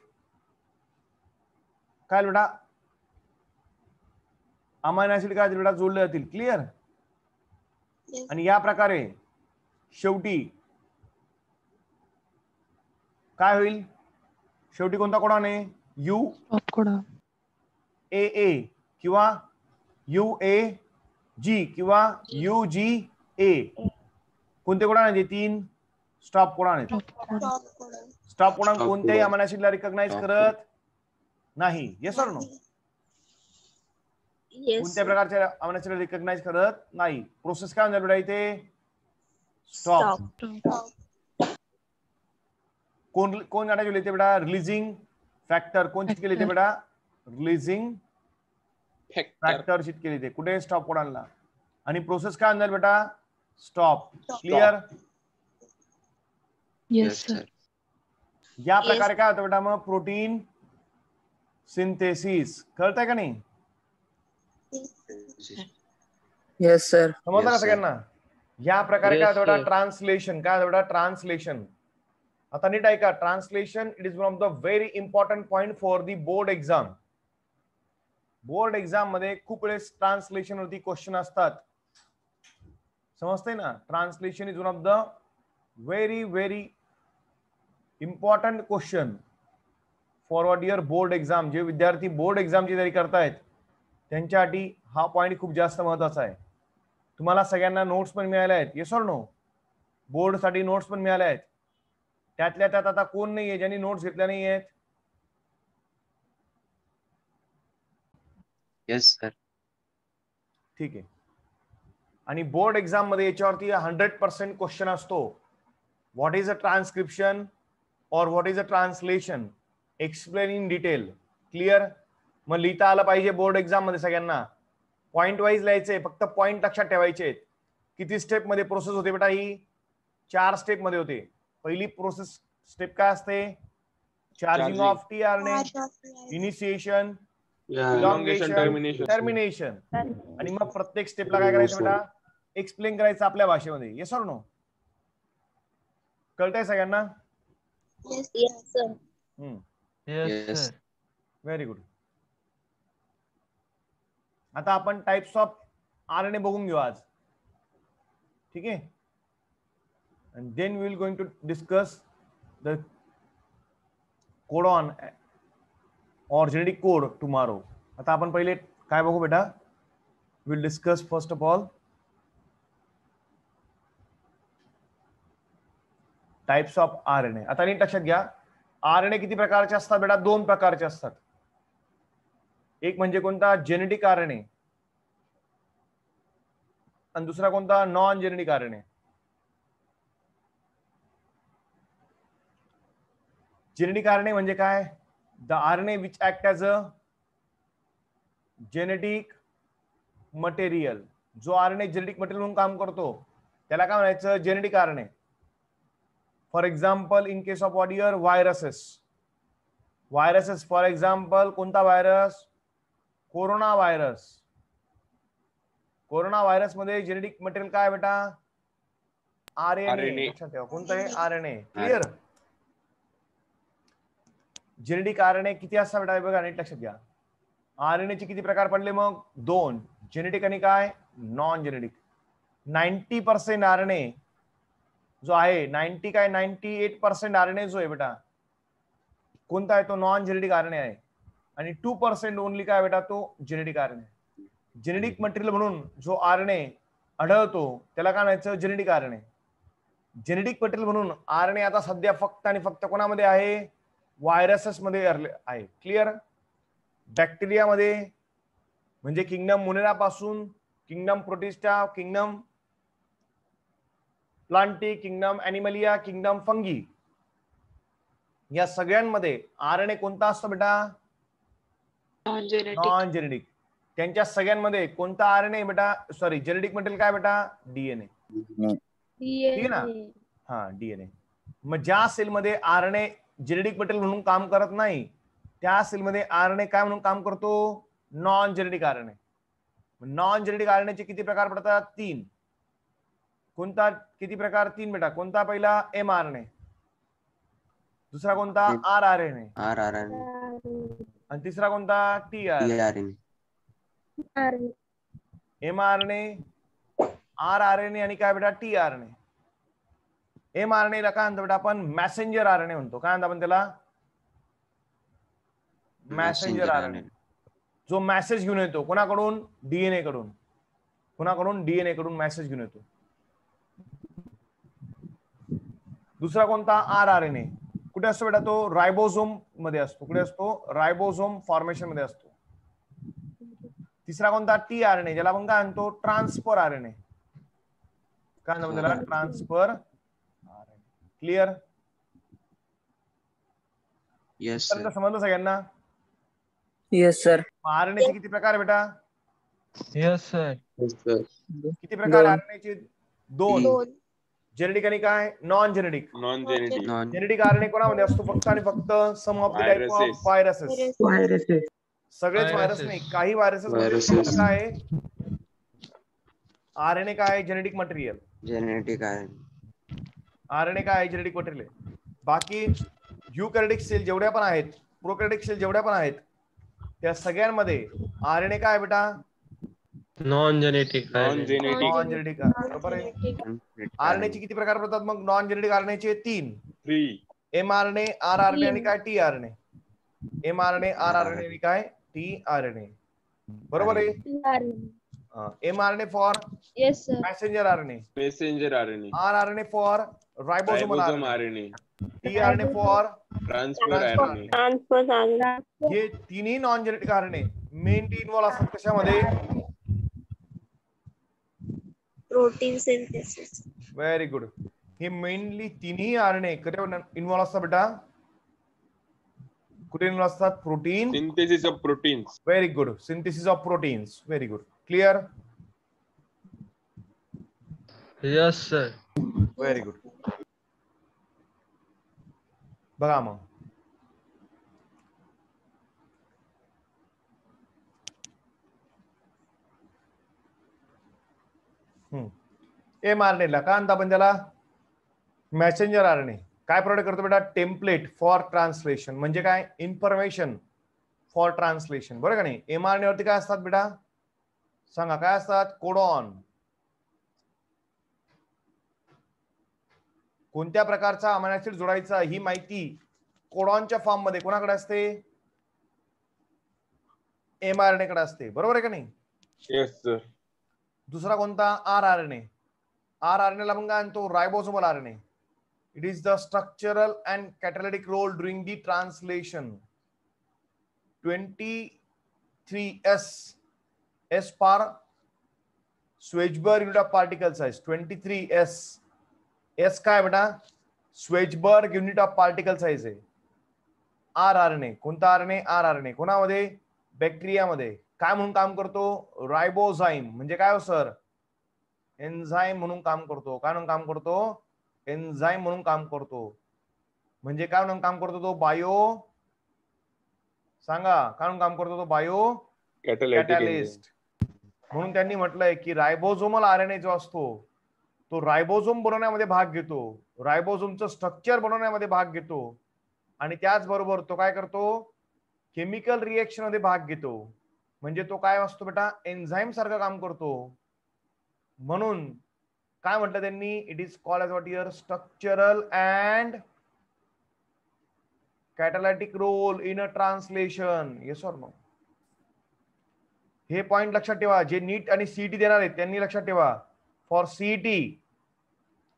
काय बेटा अमायनो ऍसिड काय बेटा जोडले जातील. क्लिअर? आणि या प्रकारे शेवटी काय होईल? शेवटी कोणता कोडॉन आहे? UAA किंवा UAG किंवा UGA. कोणते कोडॉन आहेत? तीन स्टॉप कोडॉन आहेत. स्टॉप कोडॉन कोणत्याही अमायनो ऍसिडला रिकॉग्नाइज करत नाही. Yes or no? कोणत्या प्रकारच्या अमायनो ऍसिडला रिकॉग्नाइज करत नाही. प्रोसेस काय होणार बेटा इथे? स्टॉप. कोण गाड्या केली ते बेटा? Releasing factor. कोण चिट केली ते बेटा? रिलीजिंग फॅक्टर चिट केली ते. कुठे? स्टॉप कोडॉनला. आणि प्रोसेस काय होणार बेटा? स्टॉप. क्लिअर? Yes sir. या प्रकारे काय होतं बेटा? मग प्रोटीन सिंथेसिस. कळतंय का नाही? Yes sir. समजलं का सगळ्यांना? या प्रकारे काय होतं बेटा? ट्रान्सलेशन. काय होतं बेटा? ट्रान्सलेशन. आता नीट ऐका. Translation it is one of the very important point for the board exam. Board exam मध्ये खूप वेळेस ट्रान्सलेशन वरती क्वेश्चन असतात. समजतंय ना? Translation is one of the very very important question for your board exam. जे विद्यार्थी बोर्ड एक्झामची तयारी करतायत त्यांच्यासाठी हा पॉइंट खूप जास्त महत्वाचा आहे. तुम्हाला सगळ्यांना नोट्स पण मिळाल्या आहेत. Yes or no? बोर्डसाठी नोट्स पण मिळाल्या आहेत. त्यातल्या त्यात आता कोण नाहीये ज्यांनी नोट्स घेतल्या नाही आहेत? Yes sir. ठीक आहे. आणि बोर्ड एक्झाम मध्ये याच्यावरती 100% क्वेश्चन असतो. व्हॉट इज अ ट्रान्सक्रिप्शन और what is a translation? Explain in detail. Clear? मग लिहिता आलं पाहिजे बोर्ड एक्झाम मध्ये सगळ्यांना. पॉइंट वाईज लिहायचे. फक्त पॉइंट लक्षात ठेवायचे. किती स्टेप मध्ये प्रोसेस होते बेटा? ही 4 स्टेप मध्ये होते. पहिली प्रोसेस स्टेप काय असते? Charging of tRNA, initiation, elongation, termination. आणि मग प्रत्येक स्टेपला काय करायचं बेटा? एक्सप्लेन करायचं आपल्या भाषेमध्ये. Yes or no? कळतंय सगळ्यांना? येस. Very good. आता आपण टाइप्स ऑफ आरएनए बघून घेऊ आज. ठीक आहे? and then we will going to discuss the codon or genetic code tomorrow. आता आपण पहिले काय बघू बेटा? we'll discuss first of all types of RNA. आता नीट लक्षात घ्या, आरएनए किती प्रकारचे असतात बेटा? 2 प्रकारचे असतात. एक म्हणजे कोणता? जेनेटिक आरएनए, आणि दुसरा कोणता? Non genetic RNA. Genetic RNA म्हणजे काय? The RNA which act as a genetic material. जो आरएनए जेनेटिक मटेरियल म्हणून काम करतो त्याला काय म्हणायचं? Genetic RNA. For example, in case of what your viruses. Viruses for example, कोणता virus? Corona virus. Corona virus मध्ये जेनेटिक मटेरियल काय बेटा? आरएनए. लक्षात ठेवा, कोणतं आहे? आरएनए. क्लिअर? जेनेटिक आरएनए किती असतात बेटा? बघा नीट लक्षात घ्या. आरएनए चे किती प्रकार पडले मग? 2. जेनेटिक आणि काय? Non genetic. 90% आरएनए जो आहे, 90 काय 98% आरएनए जो आहे बेटा, कोणता आहे? तो नॉन जेनेटिक आरएनए आहे. आणि 2% ओनली काय बेटा? तो जेनेटिक आरएनए. जेनेटिक मटेरियल म्हणून जो आरएनए आढळतो त्याला काय म्हणायचं? Genetic RNA. जेनेटिक मटेरियल म्हणून आरएनए आता सध्या फक्त आणि फक्त कोणामध्ये आहे? व्हायरसेस मध्ये आहे. क्लिअर? बॅक्टेरियामध्ये म्हणजे किंगडम मोनेरा पासून kingdom Protista, kingdom Plantae, kingdom Animalia, kingdom Fungi, या सगळ्यांमध्ये आरएनए कोणता असतो बेटा? Non genetic. त्यांच्या सगळ्यांमध्ये कोणता आरएनए बेटा? सॉरी, जेनेटिक मटेरियल काय बेटा? डीएनए. ठीक आहे ना? हा, डीएनए. मग ज्या सेलमध्ये आरएनए जेनेटिक मटेरियल म्हणून काम करत नाही त्या सेलमध्ये आरएनए काय म्हणून काम करतो? Non genetic RNA. Non genetic RNA चे किती प्रकार पडतात? 3. कोणता? किती प्रकार? 3 बेटा. कोणता? पहिला एमआरएनए, दुसरा कोणता? आरआरएनए, आणि तिसरा कोणता? टीआरएनए. एमआरएनए, आरआरएनए आणि काय बेटा? टीआरएनए. एमआरएनए ला काय म्हणतो बेटा आपण? मॅसेंजर आरएनए म्हणतो. काय म्हणतो आपण त्याला? Messenger RNA. जो मेसेज घेऊन येतो कोणाकडून? डीएनए कडून. कोणाकडून? डीएनए कडून मेसेज घेऊन येतो. दुसरा कोणता? आरआरएनए. कुठे असतो बेटा तो? रायबोझोम मध्ये असतो. कुठे असतो? रायबोझोम फॉर्मेशन मध्ये असतो. तिसरा कोणता? टीआरएनए, ज्याला आपण काय म्हणतो? Transfer RNA. काय म्हणतो त्याला? Transfer RNA. Clear? Yes sir. समजलं सगळ्यांना? Yes sir. आरएनए चे किती प्रकार बेटा? Yes, sir. किती प्रकार दोन. आरएनए चे? 2. जेनेटिक आणि काय? Non genetic. जेनेटिक आरएनए कोणामध्ये असतो? फक्त आणि फक्त some of the type of viruses. Viruses. सगळेच व्हायरस नाही, काही व्हायरसेस काय? आरएनए काय आहे? Genetic material. जेनेटिक आहे. आरएनए काय आहे? Genetic material. बाकी युकॅरियोटिक सेल जेवढ्या पण आहेत, प्रोकॅरियोटिक सेल जेवढ्या पण आहेत, त्या सगळ्यांमध्ये आरएनए काय बेटा? Non genetic. Non genetic. बरोबर आहे. आरएनए चे किती प्रकार पडतात मग? नॉन जेनेटिक आरएनए चे 3. एमआरएनए, आरआरएनए आणि काय? टीआरएनए. एमआरएनए, आरआरएनए आणि काय? टीआरएनए. बरोबर आहे. MRNA for Messenger RNA, rRNA for ribosomal RNA, tRNA for transfer RNA. हे तिन्ही non genetic RNA mainly involve असतात कशामध्ये? Protein synthesis. Very good. हे मेनली तिन्ही आरएनए कुठे इन्व्हॉल्व असतात बेटा? कुठे इन्व्हॉल्व असतात? Protein synthesis of proteins. Very good. Synthesis of proteins. Very good. Clear? Yes, sir. Very good. बघा मग एमआरएनए ला काय म्हणता आपण त्याला? Messenger RNA. काय प्रोव्हाइड करतो बेटा? Template for translation. म्हणजे काय? Information for translation. बरोबर का नाही? एमआरएनए वरती काय असतात बेटा? सांगा काय असतात? कोडॉन. कोणत्या प्रकारचा अमायनो ऍसिड जोडायचा ही माहिती कोडॉनच्या फॉर्म मध्ये कोणाकडे असते? एमआरएनए कडे असते. बरोबर आहे का नाही? Yes sir. दुसरा कोणता? आरआरएनए. आरआरएनए ला आपण काय म्हणतो? रायबोसोमल RNA. It is the structural and catalytic role during the translation. 23S. S for Schwarzberg unit of particle size. 23S. S काय बेटा? Schwarzberg unit of particle size आहे. RNA. कोणता RNA? RNA. कोणामध्ये? बॅक्टेरियामध्ये. काय म्हणून काम करतो? रायबोझाइम. म्हणजे काय हो सर? एन्झाइम म्हणून काम करतो. काय म्हणून काम करतो? एन्झाइम म्हणून काम करतो. म्हणजे काय म्हणून काम करतो तो? बायो, सांगा काय म्हणून काम करतो तो? Bio catalyst. म्हणून त्यांनी म्हटलंय की रायबोझोमल आरएनए जो असतो तो रायबोझोम बनवण्यामध्ये भाग घेतो, रायबोझोमचं स्ट्रक्चर बनवण्यामध्ये भाग घेतो आणि त्याचबरोबर तो काय करतो? केमिकल रिएक्शन मध्ये भाग घेतो. म्हणजे तो काय असतो बेटा? एन्झाइम सारखं काम करतो. म्हणून काय म्हटलं त्यांनी? It is called as what here? Structural and catalytic role in a translation. Yes or no? हे पॉइंट लक्षात ठेवा. जे नीट आणि सीईटी देणार आहेत त्यांनी लक्षात ठेवा. For CET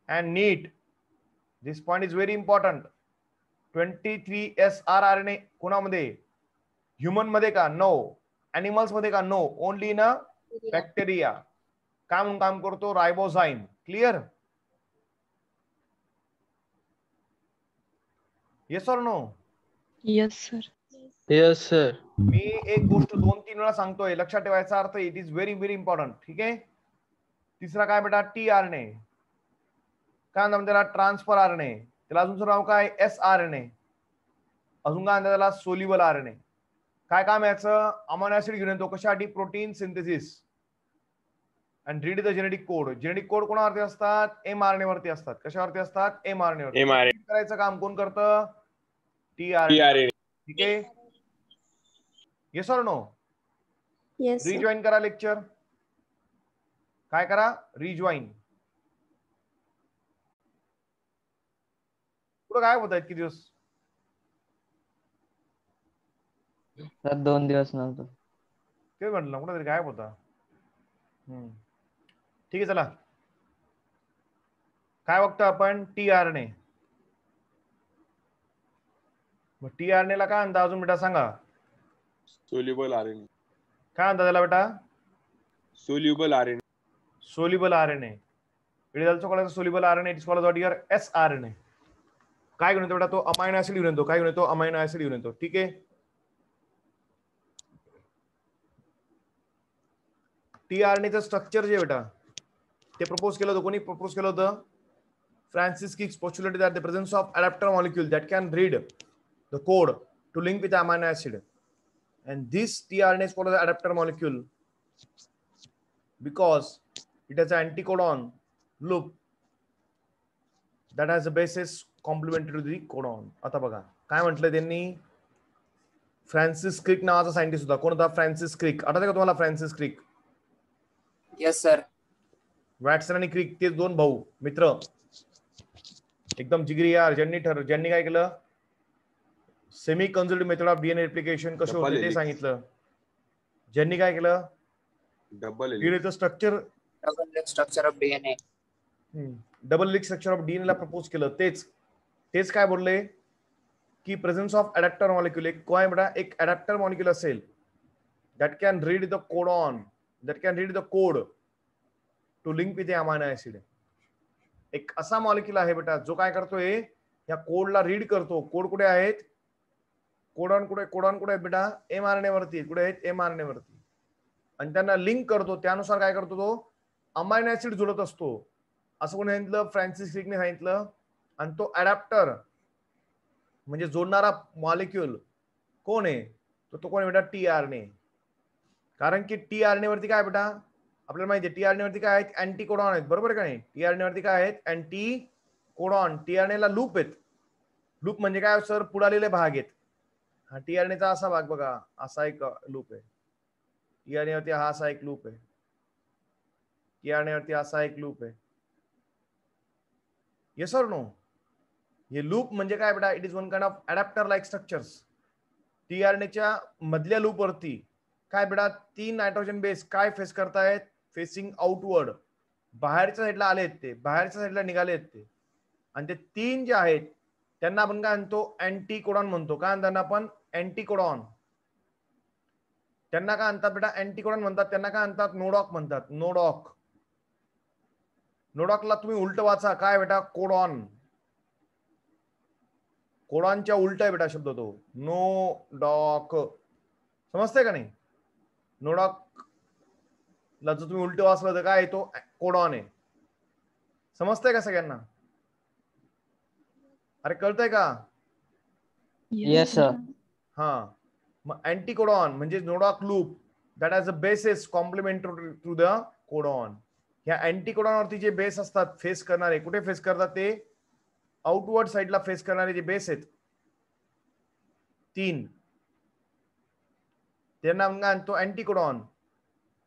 and NEET this point is very important. 23S RNA कोणामध्ये? ह्युमन मध्ये का? नो. एनिमल्स मध्ये का? No. Only in a bacteria. काय म्हणून काम करतो? Ribozyme. Clear? Yes or no? Yes, sir. Yes, sir. मी एक गोष्ट 2-3 वेळा सांगतोय, लक्षात ठेवायचा अर्थ. It is very very important. ठीक आहे. तिसरा काय बेटा? tRNA. काय म्हणतात त्याला? Transfer RNA. त्याला अजून नाव काय? sRNA. अजून काय म्हणतात त्याला? Soluble RNA. काय काम याचं? अमायनो ऍसिड घेऊन येतो. कशासाठी? Protein synthesis and read the genetic code. Genetic code कोणावरती असतात? mRNA वरती असतात. कशावरती असतात? mRNA वरती. mRNA. करायचं काम कोण करतं? tRNA. ठीक आहे. Yes or no? Yes, sir. Rejoin करा लेक्चर. काय करा? रिजॉईन. कुठं गायब होत आहेत किती दिवस? सर 2 दिवस नव्हतं. ते म्हटलं कुठं तरी गायब होता. ठीक आहे चला. काय बघतो आपण? tRNA. मग tRNA ला काय म्हणता अजून बेटा? सांगा. Soluble RNA. काय म्हणता त्याला बेटा? Soluble RNA. Soluble RNA. It is also called as soluble RNA. It is called what here? sRNA. काय घेऊन येतो बेटा? तो अमायनो ऍसिड घेऊन येतो. काय घेऊन येतो? अमायनो ऍसिड घेऊन येतो. ठीक आहे. tRNAचं स्ट्रक्चर जे बेटा ते प्रपोज केलं होतं. कोणी प्रपोज केलं होतं? Francis kicks postulated that the presence of adapter molecule that can read the code to link with the amino acid, and this tRNA is called as adapter molecule because it has an anticodon loop that has a basis complementary to the codon. आता बघा काय म्हटलं त्यांनी? Francis क्रिक नावाचा scientist होता. कोण होता? Francis क्रिक. आठवतं का तुम्हाला फ्रान्सिस क्रिक? Yes sir. वॅटसन आणि क्रिक ते 2 भाऊ मित्र, एकदम जिगरी यार. ज्यांनी काय केलं? Semi conserved method of DNA replication कसे होते ते सांगितलं. ज्यांनी काय केलं? Double helix. डीएनएचं structure, double structure of DNA. Double helix structure of DNA ला प्रपोज केलं. तेच काय बोलले की प्रेझेन्स ऑफ अडॅप्टर मॉलिक्युल. एक काय बेटा? एक अडॅप्टर मॉलिक्युल असेल that can read the codon, that can read the code to link with the amino acid. एक असा मॉलिक्युल आहे बेटा जो काय करतोय? या कोडला रीड करतो. कोड कुठे आहेत? कोडॉन कुठे आहेत बेटा? mRNA वरती. कुठे आहेत? mRNA वरती. आणि त्यांना लिंक करतो. त्यानुसार काय करतो? तो अमायनो ऍसिड जुळत असतो. असं कोणी सांगितलं? फ्रान्सिस क्रिकने सांगितलं. आणि तो अडॅप्टर म्हणजे जोडणारा मॉलिक्युल कोण आहे? तो कोण आहे बेटा? tRNA. कारण की tRNA वरती काय बेटा आपल्याला माहिती आहे? tRNA वरती काय आहेत? अँटीकोडॉन आहेत. बरोबर का नाही? tRNA वरती काय आहेत? अँटीकोडॉन. tRNA ला लूप आहेत. लूप म्हणजे काय सर? पुढालेले भाग आहेत. हा tRNA चा असा भाग बघा, असा एक लूप आहे. tRNA वरती हा असा एक लूप आहे. tRNA वरती असा एक लूप आहे. Yes or no? हे लूप म्हणजे काय बेटा? It is one kind of adaptor like structures. tRNAच्या मधल्या लूप वरती काय बेटा? 3 नायट्रोजन बेस काय फेस करतायत? Facing outward. बाहेरच्या साईडला आले आहेत ते, बाहेरच्या साईडला निघाले आहेत ते. आणि ते 3 जे आहेत त्यांना आपण काय म्हणतो अँटीकोडॉन म्हणतो. काय म्हणतात आपण अँटीकोडॉन. त्यांना काय म्हणतात बेटा अँटीकोडॉन म्हणतात. त्यांना काय म्हणतात नोडॉक म्हणतात. नोडॉक. नोडॉकला तुम्ही उलट वाचा काय बेटा कोडॉन. कोडॉनच्या उलट आहे बेटा शब्द तो नोडॉक. समजते का नाही. नोडॉक ला जर तुम्ही उलट वाचलं तर काय तो कोडॉन आहे. समजतंय का सगळ्यांना. अरे कळतंय का. Yes sir. हा मग अँटीकोडॉन म्हणजे नोडॉक loop that has a basis complementary to the codon. ह्या अँटीकोडॉनवरती जे बेस असतात फेस करणारे कुठे फेस करतात ते आउटवर्ड साइडला फेस करणारे जे बेस आहेत 3 त्यांना आपण काय म्हणतो अँटीकोडॉन.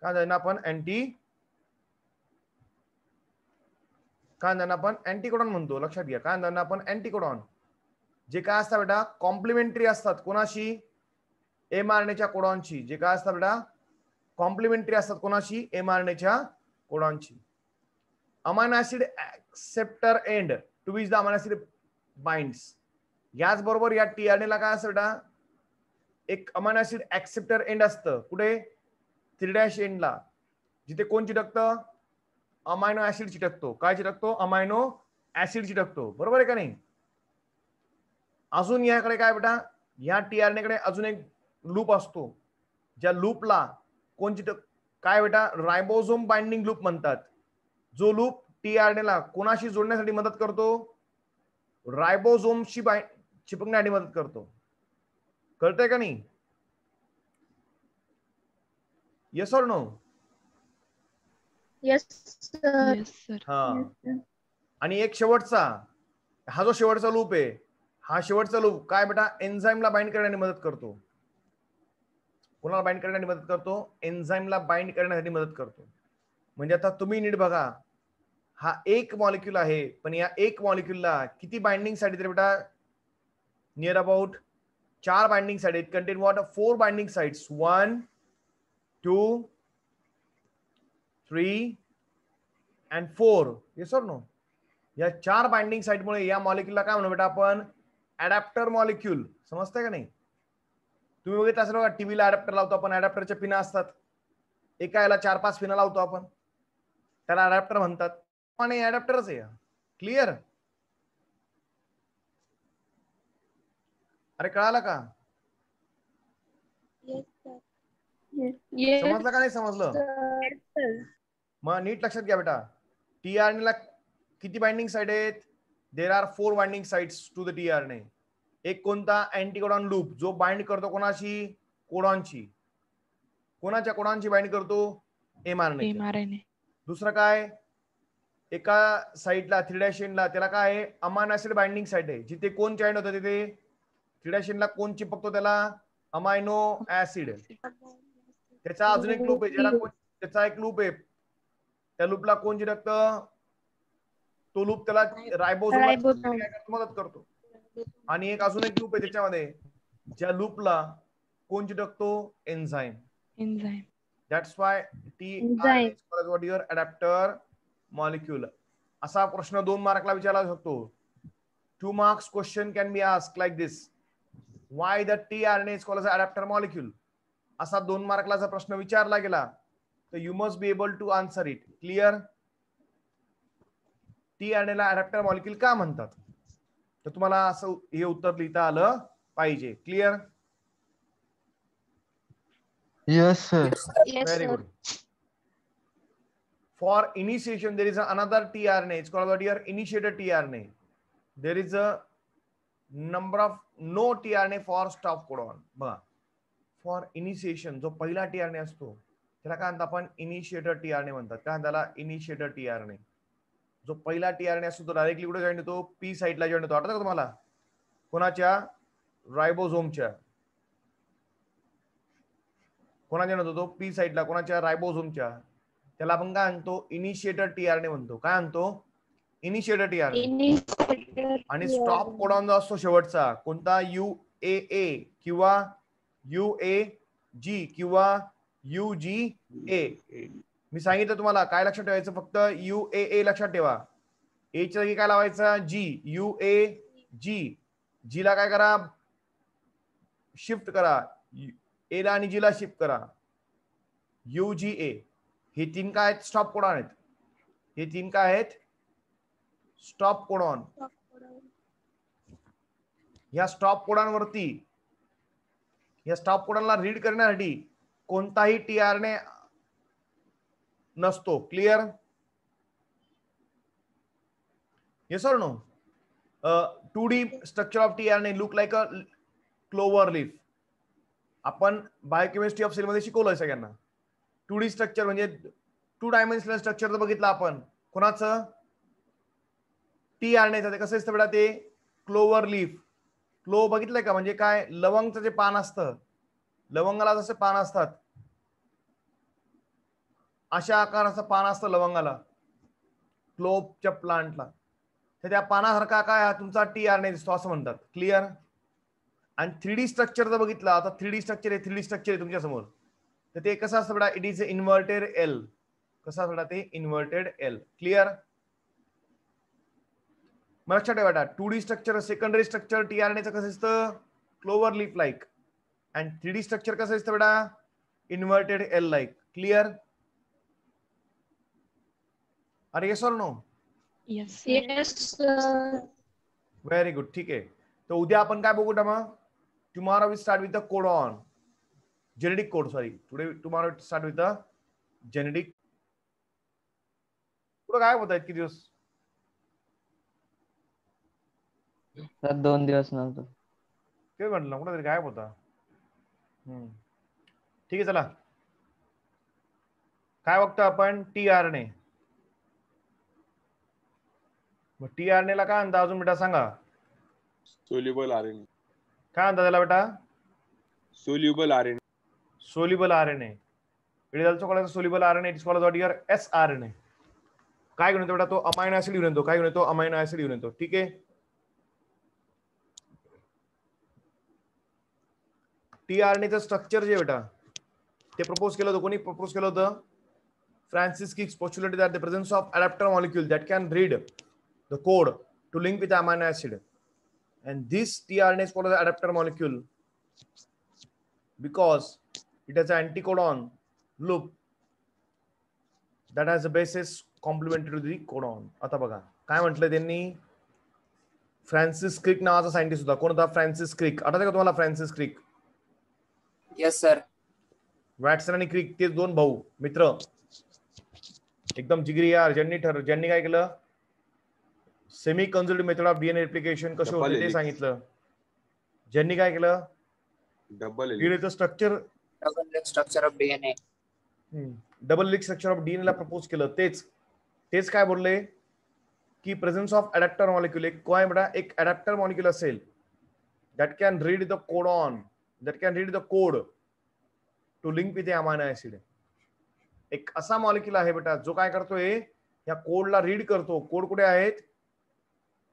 काय त्यांना आपण आपण अँटीकोडॉन म्हणतो. लक्षात घ्या काय त्यांना आपण अँटीकोडॉन. जे काय असतात बेटा कॉम्प्लिमेंटरी असतात कोणाशी mRNAच्या कोडॉनची. जे काय असतात बेटा कॉम्प्लिमेंटरी असतात कोणाशी mRNAच्या कोडॉनची. Amino acid acceptor end to which the amino acid binds. याच बरोबर या tRNA ला काय असतं बेटा एक अमायनो ऍसिड ऍक्सेप्टर एंड असतं. कुठे 3' एंडला जिथे कोण चिटकतं अमायनो ऍसिड चिटकतो. काय चिटकतो अमायनो ऍसिड चिटकतो. बरोबर आहे का नाही. अजून याकडे काय बेटा या tRNA कडे अजून एक लूप असतो. ज्या लूपला कोण चिटक काय बेटा रायबोझोम बाइंडिंग लूप म्हणतात. जो लूप tRNA ला कोणाशी जोडण्यासाठी मदत करतो रायबोझोमशी चिपकण्यासाठी मदत करतो. कळतंय का नाही. Yes or no. Yes, sir. Yes, sir. हा आणि एक शेवटचा हा जो शेवटचा लूप आहे हा शेवटचा लूप काय बेटा एन्झाईमला बाइंड करण्यासाठी मदत करतो. कोणाला बाइंड करण्यासाठी मदत करतो एन्झाईमला बाइंड करण्यासाठी मदत करतो. म्हणजे आता तुम्ही नीट बघा हा एक मॉलिक्यूल आहे पण या एक मॉलिक्यूलला किती बाइंडिंग साइट आहेत बेटा नियर अबाउट 4 बाइंडिंग साइट आहेत. Content what 4 binding sites 1 2 3 and 4. Yes or no. या 4 बाइंडिंग साइटमुळे या मॉलिक्यूलला काय म्हणू बेटा आपण अडॅप्टर मॉलिक्यूल. समजतंय का नाही. तुम्ही बघितलं असेल बघा टीव्हीला अडॅप्टर लावतो आपण. अडॅप्टरच्या पिना असतात. एका याला 4-5 पिना लावतो आपण त्याला अडॅप्टर म्हणतात. आणि अडॅप्टरच आहे. क्लिअर. अरे कळालं का. Yes, sir. Yes, समजलं का नाही समजलं. sir. मग नीट लक्षात घ्या बेटा tRNA ला किती बाइंडिंग साइट आहेत. There are 4 binding sites to the tRNA. एक कोणता अँटीकोडॉन लूप जो बाइंड करतो कोणाशी कोडॉनची. कोणाच्या कोडॉनची बाइंड करतो mRNA. दुसरं काय एका साइटला 3' एंडला त्याला काय आहे अमायनो ऍसिड बाइंडिंग साइट आहे. जिथे कोण जॉईन होतं तिथे 3' एंडला कोण चिपकतो त्याला अमायनो ऍसिड. त्याचा अजून एक लूप आहे ज्याला त्याचा एक लूप आहे त्या लूपला कोण चिटकतं तो लूप त्याला रायबोझोम मदत करतो. आणि एक अजून एक लूप आहे त्याच्यामध्ये ज्या लूपला कोण चिटकतो enzyme. That's why tRNA is called what your adapter molecule. असा प्रश्न 2 मार्कला विचारला शकतो. 2 marks question can be asked like this. Why the tRNA is called as adapter molecule. असा 2 मार्कला जर प्रश्न विचारला गेला तर you must be able to answer it. Clear. tRNA ला अडॅप्टर मॉलिक्यूल का म्हणतात तर तुम्हाला असं हे उत्तर लिहिता आलं पाहिजे. Clear. Yes, sir. Yes, Very sir. good. For initiation, there is another tRNA. It's called your initiator tRNA. There is a number of no tRNA for stop codon. बघा for initiation जो पहिला tRNA असतो त्याला काय म्हणतात आपण initiator tRNA म्हणतात. काय त्याला इनिशिएटर tRNA. जो पहिला tRNA असतो तो डायरेक्टली कुठे जॉईन होतो पी साइटला जॉईन होतो. आठवतं का तुम्हाला कोणाच्या रायबोझोमच्या. कोणा जॉईन होतो तो पी साइटला कोणाच्या रायबोझोमच्या. त्याला आपण काय म्हणतो इनिशिएटर tRNA म्हणतो. काय म्हणतो इनिशिएटर tRNA. आणि स्टॉप कोडॉन जो असतो शेवटचा कोणता UAA किंवा UAG किंवा UGA. मी सांगितलं तुम्हाला काय लक्षात ठेवायचं फक्त UAA लक्षात ठेवा. ए च्या जागी काय लावायचा जी, यू ए जी, जी ला काय करा शिफ्ट करा, ए ला आणि जी ला शिफ्ट करा, यू जी ए. हे तीन काय आहेत स्टॉप कोडॉन आहेत, हे तीन काय आहेत स्टॉप कोडॉन. या स्टॉप कोडॉनवरती, या स्टॉप कोडॉनला रीड करण्यासाठी कोणताही टीआरने नसतो. Clear? Yes or no? 2D structure of tRNA look like a clover leaf. आपण बायोकेमिस्ट्री ऑफ सेल मध्ये शिकवलंय सगळ्यांना. 2D स्ट्रक्चर म्हणजे 2 डायमेन्शनल स्ट्रक्चर तर बघितलं आपण. कोणाचं? टीआरनेचं. ते कसं असतं बेटा? ते क्लोवर लीफ. क्लो बघितलंय का? म्हणजे काय? लवंगचं जे पान असतं, लवंगाला जसे पान असतात अशा आकाराचं पान असतं लवंगाला, क्लोवच्या प्लांटला. तर त्या पानासारखा काय हा तुमचा टीआरने दिसतो असं म्हणतात. क्लिअर? आणि 3D स्ट्रक्चर जर बघितलं, आता 3D स्ट्रक्चर आहे, 3D स्ट्रक्चर आहे तुमच्या समोर, तर ते कसं असतं बेटा? It is inverted L. कसं असतं बेटा? ते इन्व्हर्टेड एल. क्लिअर? मग लक्षात ठेवा बेटा, 2D स्ट्रक्चर सेकंडरी स्ट्रक्चर टीआरनेचं कसं असतं? Clover leaf like. आणि 3D स्ट्रक्चर कसं असतं बेटा? Inverted L like. क्लिअर? अरे yes or no? Yes. Yes, sir. Very good. ठीक आहे. तर उद्या आपण काय बघू मग? Tomorrow we start with the codon, genetic code. Sorry, tomorrow start with the genetic. कुठं काय होत आहेत किती दिवस? सर 2 दिवस नव्हतं. ते म्हटलं कुठं तरी गायब होता. ठीक आहे, चला काय बघतो आपण? टीआरने. मग टीआरने ला काय म्हणता अजून बेटा सांगा? Soluble RNA. काय म्हणता त्याला बेटा? Soluble RNA. Soluble RNA. It is also called soluble RNA. It is called what your sRNA. काय घेऊन येतो बेटा? तो अमायनो ऍसिड घेऊन येतो. काय घेऊन येतो? अमायनो ऍसिड घेऊन येतो. ठीक आहे. टीआरएनएचं स्ट्रक्चर जे बेटा ते प्रपोज केलं होतं. कोणी प्रपोज केलं होतं? Francis cricket postulated that the presence of adapter molecule that can read the code to link with the amino acid, and this tRNA is called the adapter molecule because it has an anticodon loop that has a basis complementary to the codon. आता बघा काय म्हटलं त्यांनी? Francis क्रिक नावाचा scientist होता. कोण होता? Francis क्रिक. आठवतं का तुम्हाला फ्रान्सिस क्रिक? Yes sir. वॅटसन आणि क्रिक ते दोन भाऊ मित्र, एकदम जिगरी यार. ज्यांनी काय केलं? Semi conservative method of DNA replication कसे होते ते सांगितलं. ज्यांनी काय केलं? डबल डीएनएचं structure, structure of DNA, double helix structure of DNA ला प्रपोज केलं. तेच काय बोलले की प्रेझेन्स ऑफ अडॅप्टर मॉलिक्युल. एक काय बेटा? एक अडॅप्टर मॉलिक्युल असेल that can read the codon, that can read the code to link with the amino acid. एक असा मॉलिक्युल आहे बेटा जो काय करतोय? या कोडला रीड करतो. कोड कुठे आहेत?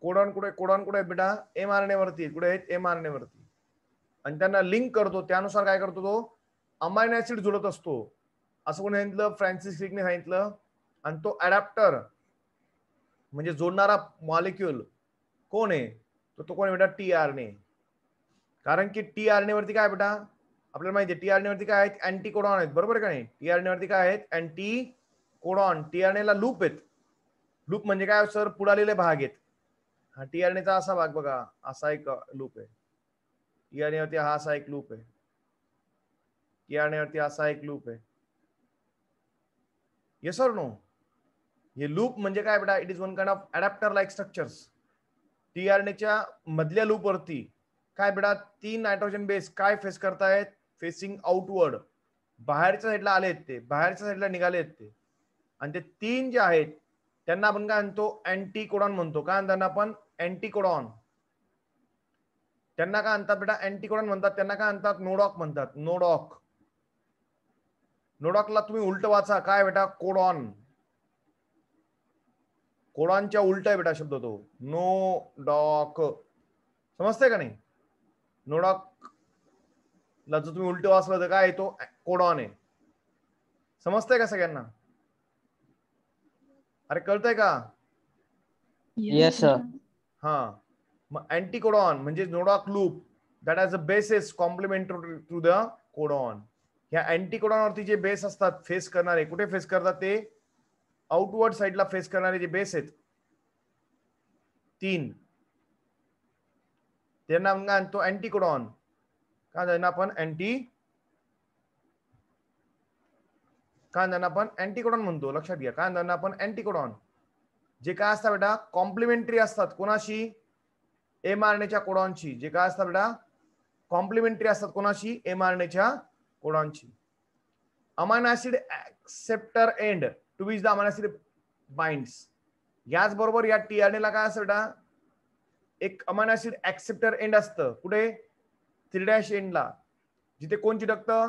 कोडॉन कुठे आहेत बेटा? mRNA वरती. कुठे आहेत? mRNA वरती. आणि त्यांना लिंक करतो. त्यानुसार काय करतो? तो अमायनो ऍसिड जोडत असतो. असं कोणी सांगितलं? फ्रान्सिस क्रिकने सांगितलं. आणि तो अडॅप्टर म्हणजे जोडणारा मॉलिक्युल कोण आहे? तो कोण आहे बेटा? टीआरएनए. कारण की टीआरएनए वरती काय बेटा आपल्याला माहिती आहे? टीआरएनए वरती काय आहेत? अँटी कोडॉन आहेत. बरोबर आहे का नाही? टीआरएनए वरती काय आहेत? Anti codon. टीआरएनए ला लूप आहेत. लूप म्हणजे काय सर? पुढालेले भाग आहेत. हा टीआरएनएचा असा भाग बघा, असा एक लूप आहे. टीआरएनए वरती हा असा एक लूप आहे. टीआरएनए वरती असा एक लूप आहे. Yes or no? हे लूप म्हणजे काय बेटा? It is one kind of adaptor like structures. टीआरएनएच्या मधल्या लूप वरती काय बेटा? 3 नायट्रोजन बेस काय फेस करतायत? Facing outward. बाहेरच्या साईडला आलेत ते, बाहेरच्या साईडला निघालेत ते. आणि ते 3 जे आहेत त्यांना आपण काय म्हणतो? अँटी कोडॉन म्हणतो. काय म्हणतात आपण? Anti codon. त्यांना काय म्हणतात बेटा? अँटी कोडॉन म्हणतात. त्यांना काय म्हणतात? नोडॉक म्हणतात. नोडॉक. नोडॉकला तुम्ही उलट वाचा. काय बेटा? कोडॉन. कोडॉनच्या उलट आहे बेटा शब्द तो. नोडॉक. समजतंय का नाही? नोडॉक ला जर तुम्ही उलट वाचलं तर काय आहे? तो कोडॉन आहे. समजतंय का सगळ्यांना? अरे कळतंय का? Yes, sir. हा, मग अँटीकोडॉन म्हणजे नोडॉक loop that has a basis complementary to the codon. ह्या अँटीकोडॉनवरती जे बेस असतात फेस करणारे, कुठे फेस करतात ते आउटवर्ड साइडला फेस करणारे जे बेस आहेत 3, त्यांना म्हणतो अँटीकोडॉन. काय त्यांना आपण अँटीकोडॉन म्हणतो. लक्षात घ्या, काय त्यांना आपण अँटीकोडॉन. जे काय असतात बेटा कॉम्प्लिमेंटरी असतात कोणाशी, mRNAच्या कोडॉनची. जे काय असतात बेटा कॉम्प्लिमेंटरी असतात कोणाशी, mRNAच्या कोडॉनची. Amino acid acceptor end to which the amino acid binds. याच बरोबर या टीआरएनए ला काय असतं बेटा एक अमायनो ऍसिड ऍक्सेप्टर एंड असतं. कुठे 3' एंडला, जिथे कोण चिटकतं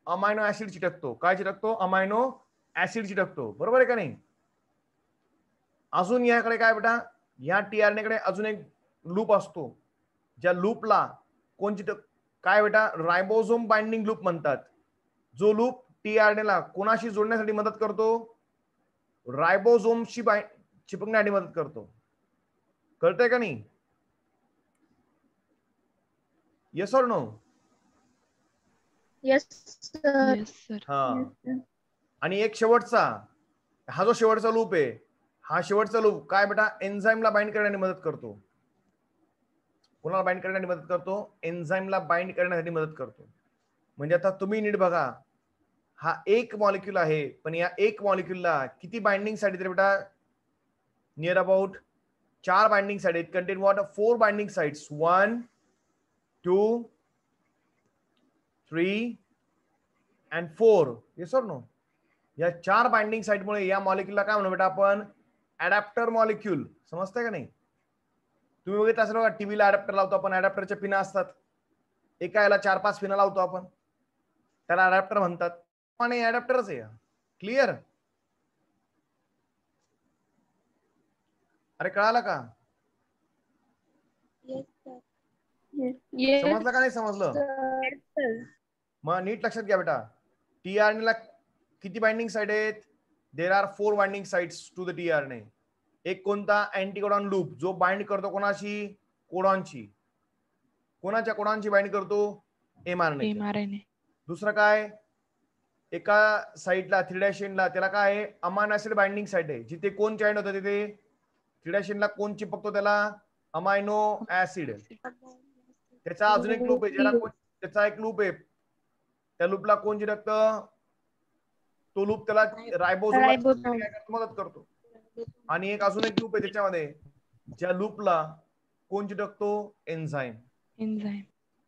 अमायनो ऍसिड चिटकतो. काय चिटकतो अमायनो ऍसिड चिटकतो. बरोबर आहे का नाही. अजून याकडे काय बेटा या टीआरएनए कडे अजून एक लूप असतो, ज्या लूपला कोण चिटक काय बेटा रायबोझोम बाइंडिंग लूप म्हणतात. जो लूप टीआरएनए ला कोणाशी जोडण्यासाठी मदत करतो, रायबोझोमशी चिपकण्यासाठी मदत करतो. कळतंय का नाही. Yes or no. Yes, sir. Yes, sir. हा, आणि एक शेवटचा, हा जो शेवटचा लूप आहे, हा शेवटचा लूप काय बेटा एन्झाईमला बाइंड करण्यासाठी मदत करतो. कोणाला बाइंड करण्यासाठी मदत करतो, एन्झाईमला बाइंड करण्यासाठी मदत करतो. म्हणजे आता तुम्ही नीट बघा, हा एक मॉलिक्यूल आहे, पण या एक मॉलिक्यूलला किती बाइंडिंग साईड तरी बेटा near about 4 binding side. It content what 4 binding sites 1 2 3 and 4. Yes or no. या 4 बाइंडिंग साइटमुळे या मॉलिक्यूलला काय म्हणू बेटा आपण अडॅप्टर मॉलिक्यूल. समजतंय का नाही. तुम्ही बघितलं असेल बघा टीव्हीला अडॅप्टर लावतो आपण, अडॅप्टरच्या पिना असतात, एका याला 4-5 पिना लावतो आपण, त्याला अडॅप्टर म्हणतात. आणि अडॅप्टरच आहे. क्लिअर. अरे कळालं का. Yes, sir. Yes, समजलं का नाही समजलं. sir. मग नीट लक्षात घ्या बेटा, टीआरएनए ला किती बाइंडिंग साइट आहेत. There are 4 binding sites to the tRNA. एक कोणता अँटीकोडॉन लूप जो बाइंड करतो कोणाशी, कोडॉनची. कोणाच्या कोडॉनची बाइंड करतो, mRNA. दुसरं काय एका साइडला 3' एंडला त्याला काय आहे अमायनो ऍसिड बाइंडिंग साइट आहे, जिथे कोण जॉईन होतं तिथे 3' एंडला कोण चिपकतो त्याला अमायनो ऍसिड. त्याचा अजून एक लूप आहे, ज्याला त्याचा एक लूप आहे, त्या लूपला कोण चिटकतं, तो लूप त्याला रायबोझोम मदत करतो. आणि एक अजून एक लूप आहे त्याच्यामध्ये, ज्या लूपला कोण चिटकतो enzyme.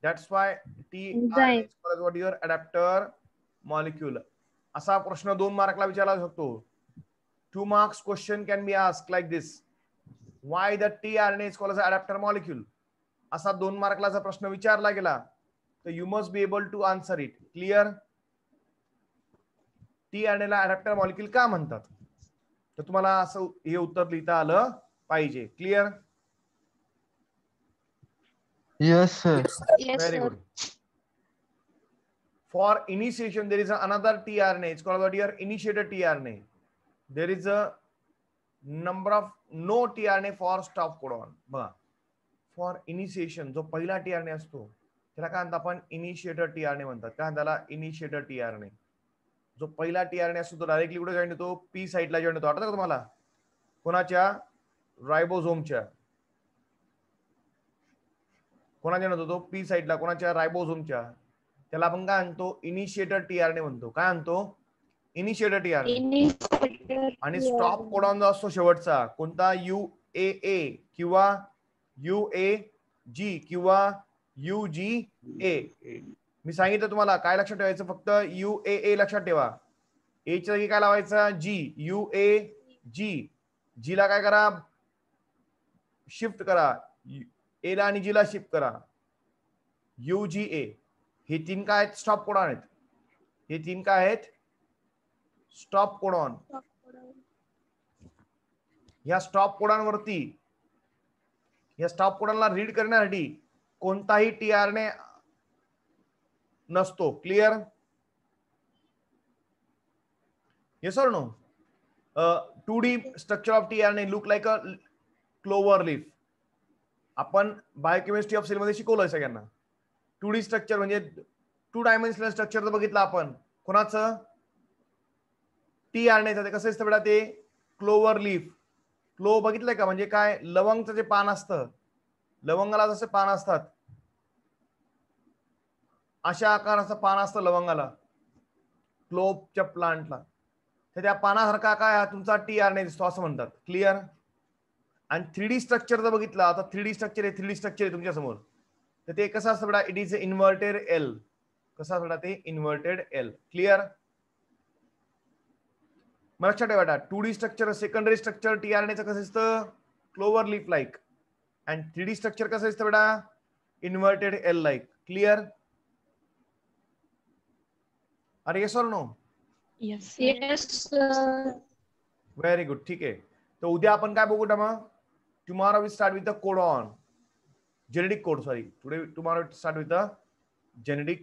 That's why tRNA is called your adaptor molecule. असा प्रश्न 2 मार्कला विचारला शकतो. 2 marks question can be asked like this, why the tRNA is called adaptor molecule. असा 2 मार्कला जर प्रश्न विचारला गेला तर you must be able to answer it. Clear. TRNA ला अडॅप्टर मॉलिक्यूल का म्हणतात, तर तुम्हाला असं हे उत्तर लिहिता आलं पाहिजे. Clear. Yes, sir. Yes, Very sir. good. For initiation, there is another tRNA. It's called your initiator tRNA. There is a number of no tRNA for stop codon. बघा, for initiation जो पहिला tRNA असतो त्याला काय म्हणतात आपण initiator tRNA म्हणतात. काय त्याला इनिशिएटर tRNA. जो पहिला tRNA असतो तो डायरेक्टली कुठे जॉईन होतो, पी साइटला जॉईन होतो. आठवतं का तुम्हाला, कोणाच्या रायबोझोमच्या. कोणाच्या होतो तो पी साइटला, कोणाच्या रायबोझोमच्या. त्याला आपण काय म्हणतो इनिशिएटर टीआरएनए म्हणतो. काय म्हणतो इनिशिएटर टीआरएनए. आणि स्टॉप कोडॉन जो असतो शेवटचा कोणता UAA किंवा UAG किंवा UGA. मी सांगितलं तुम्हाला काय लक्षात ठेवायचं, फक्त UAA लक्षात ठेवा. ए च्या जागी काय लावायचा G. UAG. जी ला काय करा शिफ्ट करा, ए ला आणि जी ला शिफ्ट करा. UGA. हे 3 काय आहेत स्टॉप कोडॉन आहेत. हे 3 काय आहेत स्टॉप कोडॉन. या स्टॉप कोडॉन वरती, या स्टॉप कोडॉनला रीड करण्यासाठी कोणताही टीआरएनए नसतो. Clear. Yes or no. 2D structure of tRNA look like a clover leaf. आपण बायोकेमिस्ट्री ऑफ सेल मध्ये शिकवलंय सगळ्यांना. 2D स्ट्रक्चर म्हणजे 2 डायमेन्शनल स्ट्रक्चर बघितलं आपण. कोणाचं? tRNAचं. ते कसं असतं बेटा? ते क्लोवर लीफ. क्लो बघितलंय का? म्हणजे काय? लवंगचं जे पान असतं, लवंगाला जसं पान असतात अशा आकाराचं पान असतं लवंगाला, क्लोवच्या प्लांटला. तर त्या पानासारखा काय तुमचा tRNA दिसतो असं म्हणतात. क्लिअर? आणि 3D स्ट्रक्चर जर बघितलं, आता 3D स्ट्रक्चर आहे तुमच्या समोर, तर ते कसं असतं बेटा? It is inverted L. कसं असतं बेटा? ते इन्व्हर्टेड एल. क्लिअर? मग लक्षात ठेवा बेटा, 2D स्ट्रक्चर सेकंडरी स्ट्रक्चर tRNAचं कसं असतं? Clover leaf like. आणि 3D स्ट्रक्चर कसं असतं बेटा? Inverted L like. क्लिअर? अरे yes or no? Yes Yes, sir. Very good. ठीक आहे. तर उद्या आपण काय बघू मग? Tomorrow we start with the codon, genetic code. Sorry, today tomorrow start with the genetic